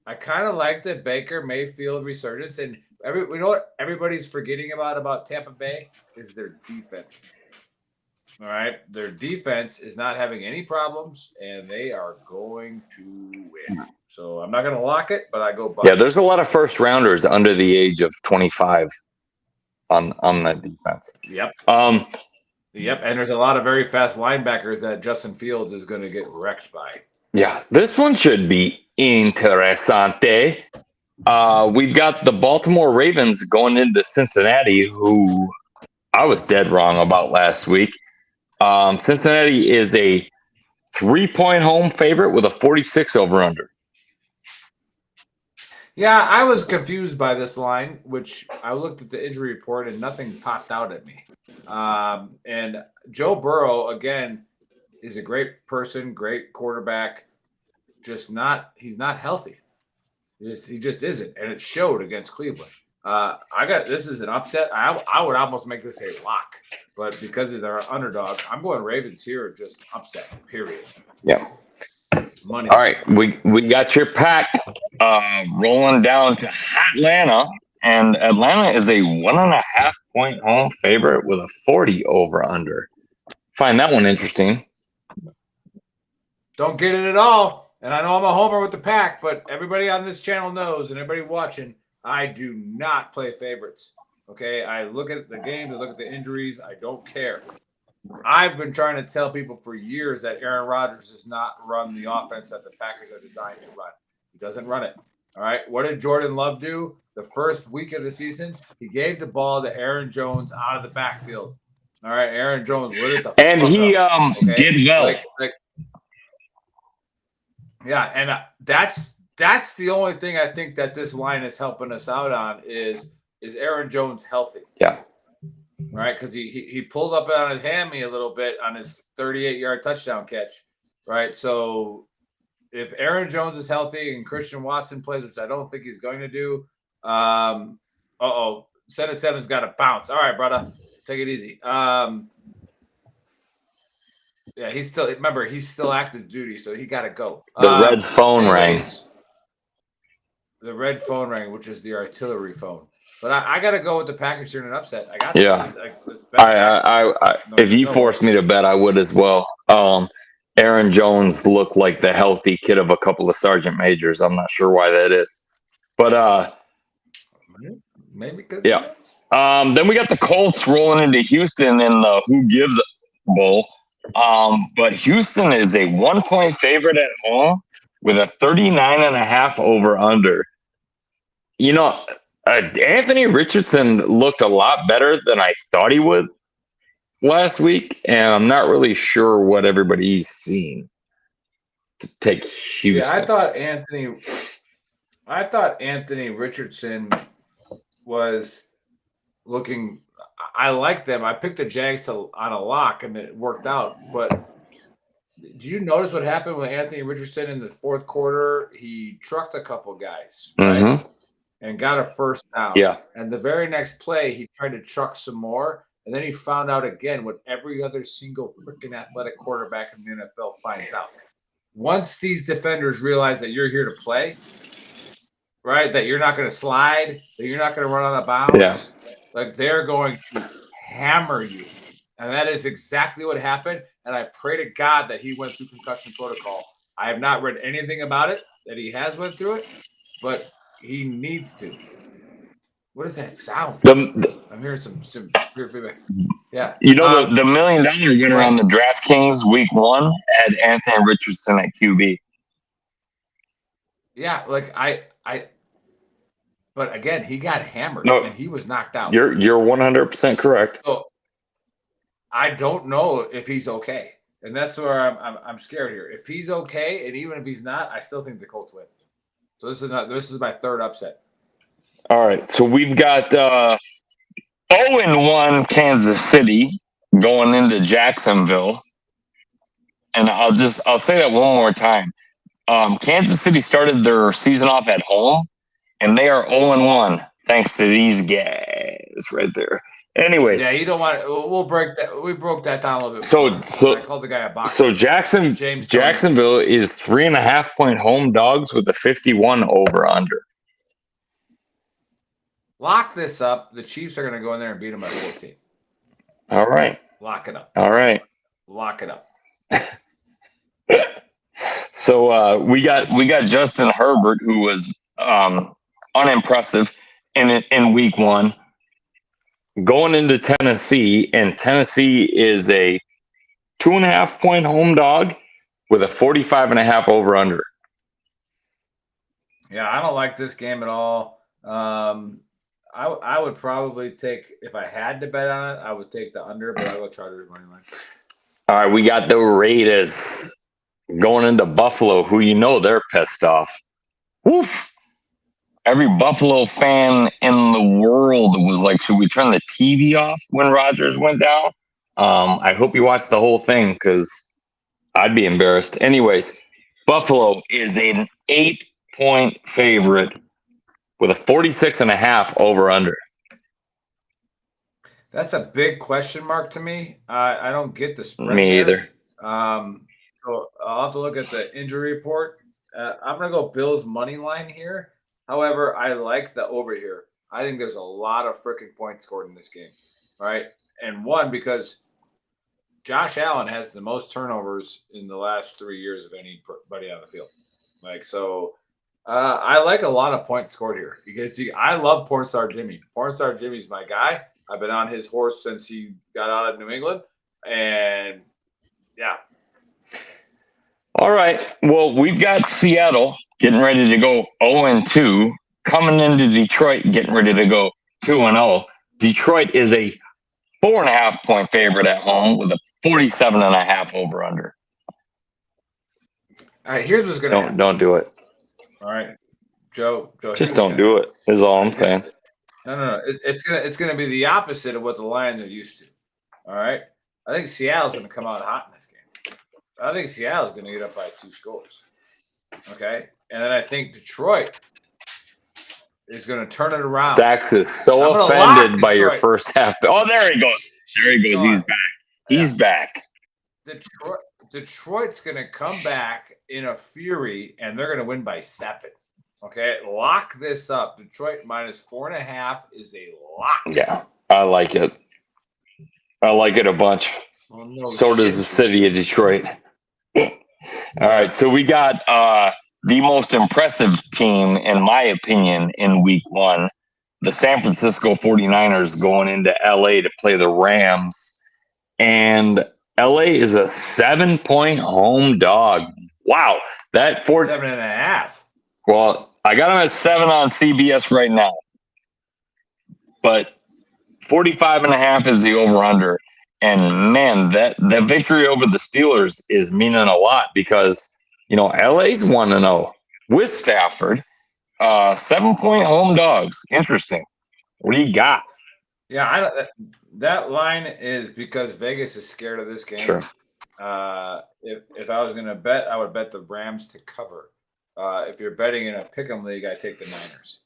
I kind of like the Baker Mayfield resurgence, and you know what everybody's forgetting about Tampa Bay is their defense. All right, their defense is not having any problems, and they are going to win. So I'm not going to lock it, but I go Bucks. Yeah, there's a lot of first rounders under the age of 25 on that defense. Yep. Yep, and there's a lot of very fast linebackers that Justin Fields is going to get wrecked by. Yeah, this one should be interessante. We've got the Baltimore Ravens going into Cincinnati, who I was dead wrong about last week. Cincinnati is a 3-point home favorite with a 46 over/under. Yeah, I was confused by this line, which I looked at the injury report and nothing popped out at me. And Joe Burrow, again, is a great person, great quarterback. He's not healthy. He just isn't, and it showed against Cleveland. This is an upset. I would almost make this a lock, but because they're an underdog, I'm going Ravens here. Just upset. Period. Yeah. Money. All right, we got your pack rolling down to Atlanta, and Atlanta is a 1.5-point home favorite with a 40 over/under. Find that one interesting. Don't get it at all. And I know I'm a homer with the pack, but everybody on this channel knows, and everybody watching, I do not play favorites. Okay, I look at the game, I look at the injuries. I don't care. I've been trying to tell people for years that Aaron Rodgers does not run the offense that the Packers are designed to run. He doesn't run it. All right. What did Jordan Love do the first week of the season? He gave the ball to Aaron Jones out of the backfield. All right. Aaron Jones lit it the and fuck he up, okay? did well. Yeah, and that's the only thing I think that this line is helping us out on is Aaron Jones healthy? Yeah. Right, because he pulled up on his hammy a little bit on his 38-yard touchdown catch. Right, so if Aaron Jones is healthy and Christian Watson plays, which I don't think he's going to do, Senate 7's got to bounce. All right, brother, take it easy. Yeah, he's still active duty, so he got to go. The red phone rang. The red phone rang, which is the artillery phone. But I got to go with the Packers here in an upset. I got to. Yeah. If you forced me to bet, I would as well. Aaron Jones looked like the healthy kid of a couple of sergeant majors. I'm not sure why that is, but maybe because yeah. Then we got the Colts rolling into Houston in the Who Gives a Bowl. But Houston is a 1-point favorite at home with a 39.5 over/under. You know, Anthony Richardson looked a lot better than I thought he would last week, and I'm not really sure what everybody's seen. to take Houston. See, I thought Anthony Richardson was looking. I like them. I picked the Jags on a lock, and it worked out. But did you notice what happened with Anthony Richardson in the fourth quarter? He trucked a couple guys, right? And got a first down. Yeah. And the very next play, he tried to truck some more. And then he found out again what every other single freaking athletic quarterback in the NFL finds out. Once these defenders realize that you're here to play, right, that you're not going to slide, that you're not going to run out of bounds, like they're going to hammer you. And that is exactly what happened. And I pray to God that he went through concussion protocol. I have not read anything about it, that he has went through it, but he needs to. What is that sound? I'm hearing some feedback. Yeah. You know, the $1 million winner on the DraftKings week 1 had Anthony Richardson at QB. Yeah, like but again, he got hammered and he was knocked out. You're 100% correct. So I don't know if he's okay. And that's where I'm scared here. If he's okay, and even if he's not, I still think the Colts win. So this is my third upset. All right, so we've got 0-1 Kansas City going into Jacksonville, and I'll say that one more time. Kansas City started their season off at home, and they are 0-1 thanks to these guys right there. Anyways, yeah, you don't want. We'll break that. We broke that down a little bit. So I called the guy a boxer. So Jacksonville is 3.5-point home dogs with a 51 over under. Lock this up. The Chiefs are going to go in there and beat them by 14. All right. Lock it up. All right. Lock it up. So we got Justin Herbert, who was unimpressive in week 1. Going into Tennessee, and Tennessee is a 2.5-point home dog with a 45.5 over under. Yeah, I don't like this game at all. I would probably take, if I had to bet on it, I would take the under, but I will try to money line. All right, we got the Raiders going into Buffalo, who they're pissed off. Woof. Every Buffalo fan in the world was like, should we turn the TV off when Rodgers went down? I hope you watched the whole thing because I'd be embarrassed. Anyways, Buffalo is an 8-point favorite with a 46.5 over under. That's a big question mark to me. I don't get the spread. Me either. So I'll have to look at the injury report. I'm going to go Bills money line here. However, I like the over here. I think there's a lot of freaking points scored in this game, right? And one, because Josh Allen has the most turnovers in the last 3 years of anybody on the field. I like a lot of points scored here because I love Pornstar Jimmy. Pornstar Jimmy's my guy. I've been on his horse since he got out of New England. And, yeah. All right. Well, we've got Seattle getting ready to go 0-2, coming into Detroit, getting ready to go 2-0. Detroit is a 4.5-point favorite at home with a 47.5 over under. All right, here's what's going to happen. Don't do it. All right, Joe. Just don't do it. Is all I'm saying. No. It's gonna be the opposite of what the Lions are used to. All right, I think Seattle's gonna come out hot in this game. I think Seattle's gonna get up by 2 scores. Okay, and then I think Detroit is gonna turn it around. Stacks is so offended by your first half. Oh, there he goes. There he goes. He's back. He's back. Detroit's going to come back in a fury, and they're going to win by 7. Okay, lock this up. Detroit minus 4.5 is a lock. Yeah, I like it. I like it a bunch. Oh, no, so does the city of Detroit. All right, so we got the most impressive team, in my opinion, in week 1. The San Francisco 49ers going into LA to play the Rams. And LA is a 7-point home dog. Wow. 7.5. Well, I got them at 7 on CBS right now. But 45.5 is the over-under. And, man, that victory over the Steelers is meaning a lot because LA's 1-0 with Stafford. 7-point home dogs. Interesting. What do you got? Yeah, that line is because Vegas is scared of this game. Sure. If I was going to bet, I would bet the Rams to cover. If you're betting in a pick'em league, I take the Niners.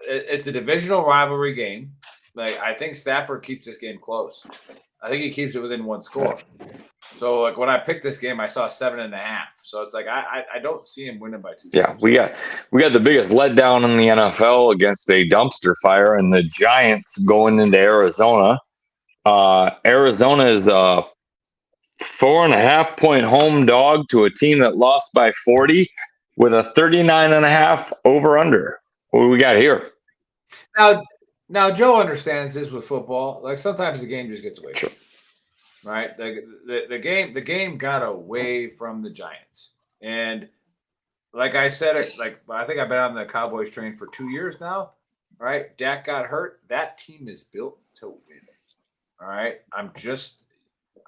It's a divisional rivalry game. Like, I think Stafford keeps this game close. I think he keeps it within one score. So, like, when I picked this game, I saw 7.5. So it's like I don't see him winning by 2 scores. Yeah, we got the biggest letdown in the NFL against a dumpster fire, and the Giants going into Arizona. Arizona is a 4.5-point home dog to a team that lost by 40 with a 39.5 over/under. What do we got here? Now Joe understands this with football. Like, sometimes the game just gets away. Sure. Right? The game got away from the Giants. And like I said, I think I've been on the Cowboys train for 2 years now. Right? Dak got hurt. That team is built to win. All right.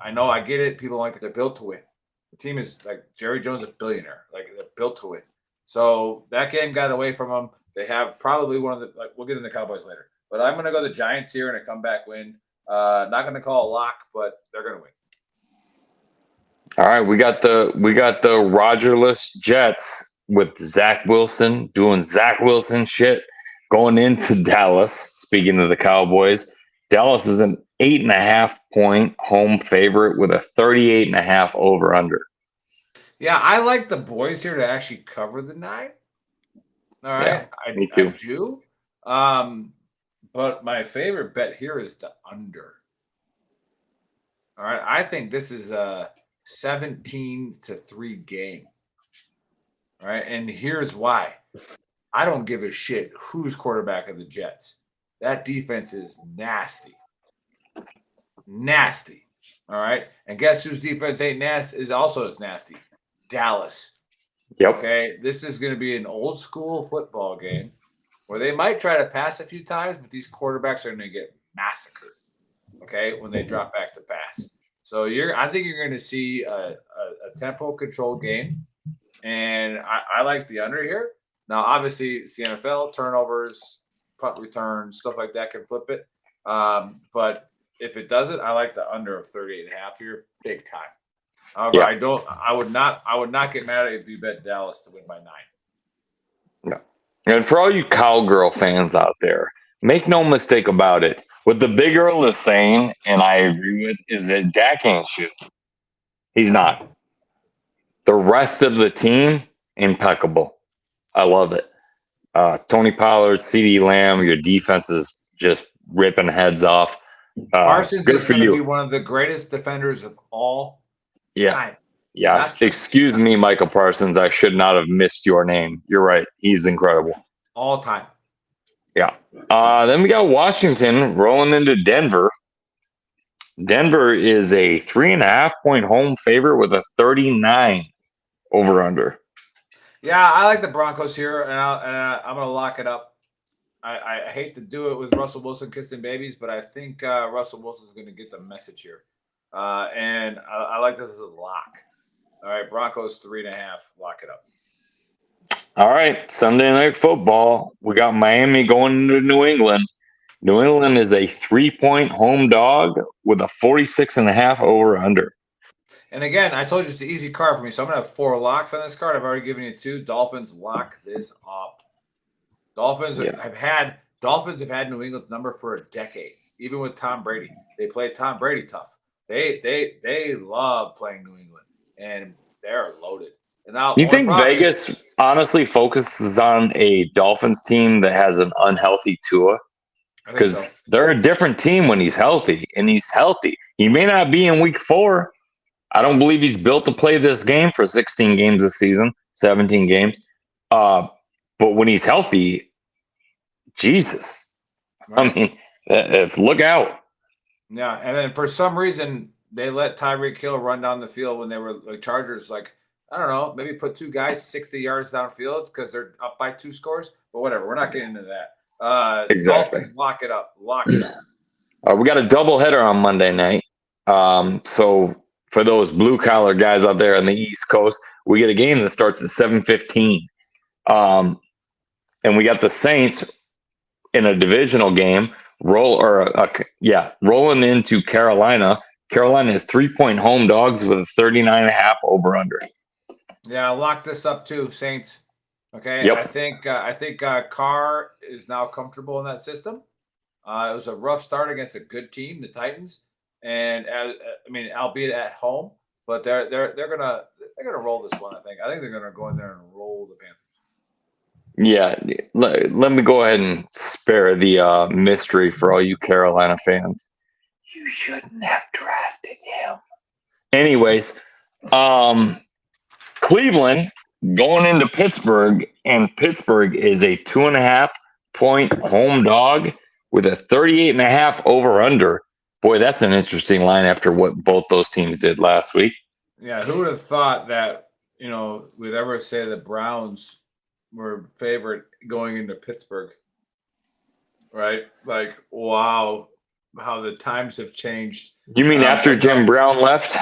I know I get it. People like they're built to win. The team is like Jerry Jones, a billionaire. Like, they're built to win. So that game got away from them. They have probably one of the, we'll get into the Cowboys later. But I'm going to go the Giants here in a comeback win. Not going to call a lock, but they're going to win. All right, we got the Rogerless Jets with Zach Wilson doing Zach Wilson shit going into Dallas. Speaking of the Cowboys, Dallas is an 8.5-point home favorite with a 38.5 over/under. Yeah, I like the boys here to actually cover the 9. All right, yeah, me too. I do. But my favorite bet here is the under. All right, I think this is a 17-3 game. All right, and here's why. I don't give a shit who's quarterback of the Jets. That defense is nasty. Nasty. All right, and guess whose defense ain't nasty? Is also as nasty. Dallas. Yep. Okay, this is going to be an old school football game where they might try to pass a few times, but these quarterbacks are going to get massacred, okay, when they drop back to pass. So I think you're going to see a tempo control game, and I like the under here. Now, obviously, it's the NFL, turnovers, punt returns, stuff like that can flip it. But if it doesn't, I like the under of 38.5 here, big time. However, yeah. I would not get mad if you bet Dallas to win by 9. No. And for all you cowgirl fans out there, make no mistake about it. What the Big Earl is saying, and I agree with, is that Dak ain't shit. He's not. The rest of the team, impeccable. I love it. Tony Pollard, CeeDee Lamb, your defense is just ripping heads off. Parsons is going to be one of the greatest defenders of all time. Yeah. Excuse me, Michael Parsons. I should not have missed your name. You're right. He's incredible. All time. Yeah. Then we got Washington rolling into Denver. Denver is a 3.5-point home favorite with a 39 over/under. Yeah, I like the Broncos here, and I'm going to lock it up. I hate to do it with Russell Wilson kissing babies, but I think Russell Wilson is going to get the message here. And I like this as a lock. All right, Broncos 3.5. Lock it up. All right, Sunday Night Football. We got Miami going into New England. New England is a 3-point home dog with a 46.5 over/under. And again, I told you it's an easy card for me, so I'm going to have 4 locks on this card. I've already given you 2. Dolphins lock this up. Dolphins have had New England's number for a decade, even with Tom Brady. They play Tom Brady tough. They love playing New England, and they're loaded. And now, you think Vegas honestly focuses on a Dolphins team that has an unhealthy Tua? Because they're a different team when he's healthy, and he's healthy. He may not be in week 4. I don't believe he's built to play this game for 16 games this season, 17 games. But when he's healthy, Jesus. Right. I mean, look out. Yeah, and then for some reason, they let Tyreek Hill run down the field when they were like Chargers, like, I don't know, maybe put 2 guys 60 yards downfield because they're up by 2 scores. But whatever, we're not getting into that. Exactly. Dolphins, lock it up. Lock it up. We got a doubleheader on Monday night. So for those blue collar guys out there on the East Coast, we get a game that starts at 7:15. And we got the Saints in a divisional game rolling into Carolina. Carolina is 3-point home dogs with a 39.5 over under. Yeah, I'll lock this up too, Saints. Okay, Yep. I think Carr is now comfortable in that system. It was a rough start against a good team, the Titans, and albeit at home, but they're gonna roll this one. I think they're gonna go in there and roll the Panthers. Yeah, let me go ahead and spare the mystery for all you Carolina fans. You shouldn't have drafted him. Anyways, Cleveland going into Pittsburgh, and Pittsburgh is a 2.5-point home dog with a 38.5 over under. Boy, that's an interesting line after what both those teams did last week. Yeah, who would have thought that we'd ever say the Browns were favorite going into Pittsburgh, right? Like, wow, how the times have changed. You mean after Jim Brown left?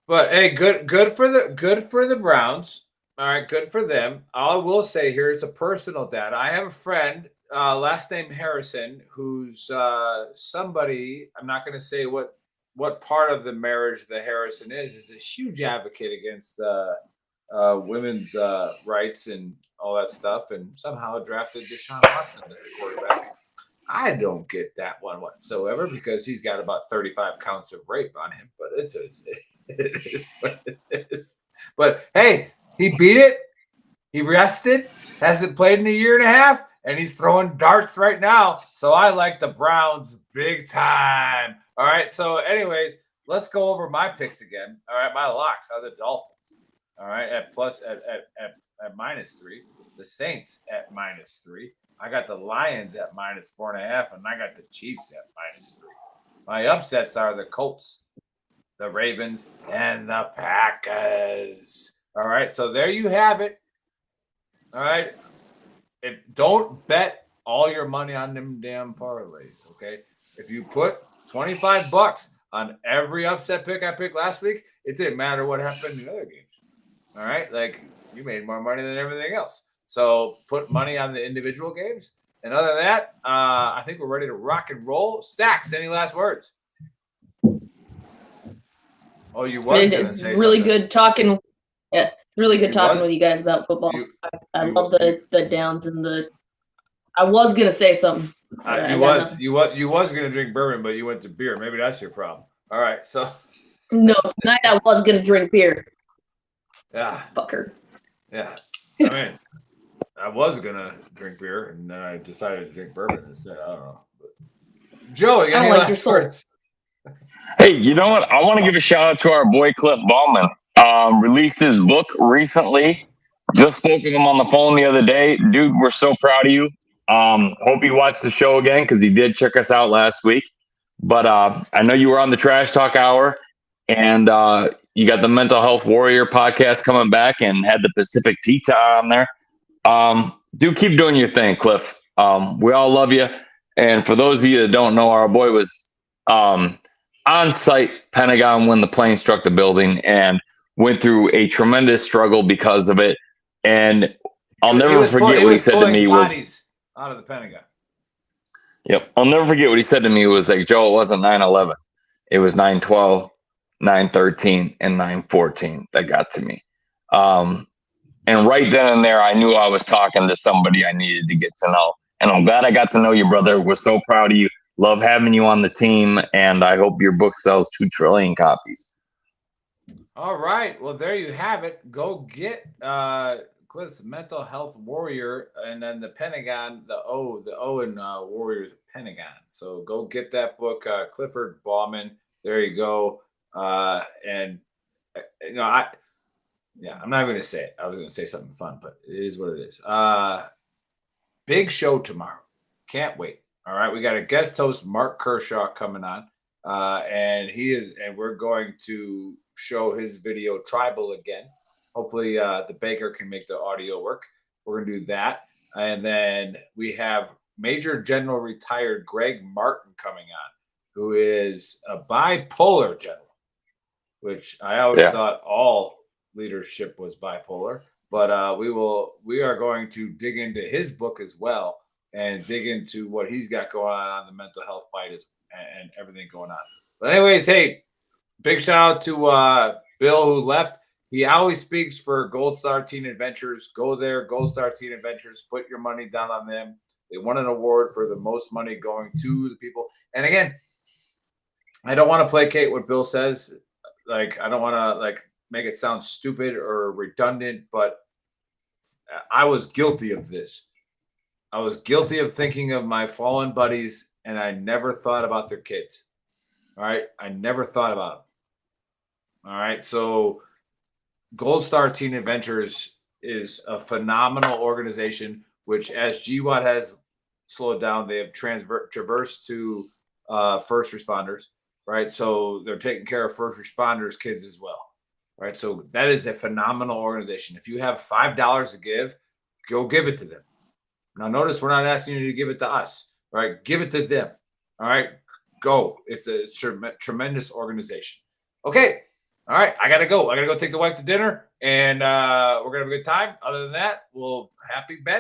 But hey, good for the Browns. All right, good for them. All I will say here is a personal data. I have a friend, last name Harrison, who's somebody. I'm not going to say what part of the marriage the Harrison is a huge advocate against women's rights and all that stuff, and somehow drafted Deshaun Watson as a quarterback. I don't get that one whatsoever because he's got about 35 counts of rape on him, but it is what it is. But hey, he beat it. He rested, hasn't played in a year and a half, and he's throwing darts right now. So I like the Browns big time. All right. So anyways, let's go over my picks again. All right. My locks are the Dolphins. All right. At -3. The Saints at -3. I got the Lions at -4.5, and I got the Chiefs at -3. My upsets are the Colts, the Ravens, and the Packers. All right, so there you have it. All right, don't bet all your money on them damn parlays. Okay, if you put $25 on every upset pick I picked last week, it didn't matter what happened in the other games. All right, like you made more money than everything else. So put money on the individual games. And other than that, I think we're ready to rock and roll. Stacks, any last words? Oh, you was going to say really something. Good talking. Yeah, really good talking with you guys about football. I love the downs and the. I was going to say something. You was going to drink bourbon, but you went to beer. Maybe that's your problem. All right, so. No, tonight I was going to drink beer. Yeah. Fucker. Yeah. I mean, I was gonna drink beer, and then I decided to drink bourbon instead. I don't know. But Joey, any last words? Hey, you know what? I want to give a shout out to our boy Cliff Ballman. Released his book recently. Just spoke with him on the phone the other day. Dude, we're so proud of you. Hope you watched the show again because he did check us out last week. But I know you were on the Trash Talk Hour, and you got the Mental Health Warrior podcast coming back and had the Pacific Tea Time on there. Do keep doing your thing, Cliff. We all love you. And for those of you that don't know, our boy was on site Pentagon when the plane struck the building and went through a tremendous struggle because of it. And I'll never forget what he said to me was out of the Pentagon. Yep. I'll never forget what he said to me was like, Joe, it wasn't 9/11. It was 9/12, 9/13, and 9/14 that got to me. And right then and there, I knew I was talking to somebody I needed to get to know. And I'm glad I got to know you, brother. We're so proud of you. Love having you on the team. And I hope your book sells 2 trillion copies. All right. Well, there you have it. Go get Cliff's Mental Health Warrior, and then the Pentagon, the O in Warriors Pentagon. So go get that book, Clifford Ballman. There you go. And I'm not going to say it. I was going to say something fun, but it is what it is. Big show tomorrow. Can't wait. All right. We got a guest host, Mark Kershaw, coming on. And we're going to show his video Tribal again. Hopefully the Baker can make the audio work. We're going to do that. And then we have Major General retired Greg Martin coming on, who is a bipolar general. which I always Yeah. thought all leadership was bipolar. But we are going to dig into his book as well and dig into what he's got going on the mental health fight and everything going on. But anyways, hey, big shout out to Bill who left. He always speaks for Gold Star Teen Adventures. Go there, Gold Star Teen Adventures. Put your money down on them. They won an award for the most money going to the people. And again, I don't want to placate what Bill says. Like, I don't want to like make it sound stupid or redundant, but I was guilty of this. I was guilty of thinking of my fallen buddies, and I never thought about their kids. All right. I never thought about them. All right. So Gold Star Teen Adventures is a phenomenal organization, which as GWAT has slowed down, they have traversed to first responders, right? So they're taking care of first responders' kids as well, right? So that is a phenomenal organization. If you have $5 to give, go give it to them. Now, notice we're not asking you to give it to us, right? Give it to them, all right? Go. It's a tremendous organization. Okay. All right. I got to go. I got to go take the wife to dinner, and we're going to have a good time. Other than that, happy bet.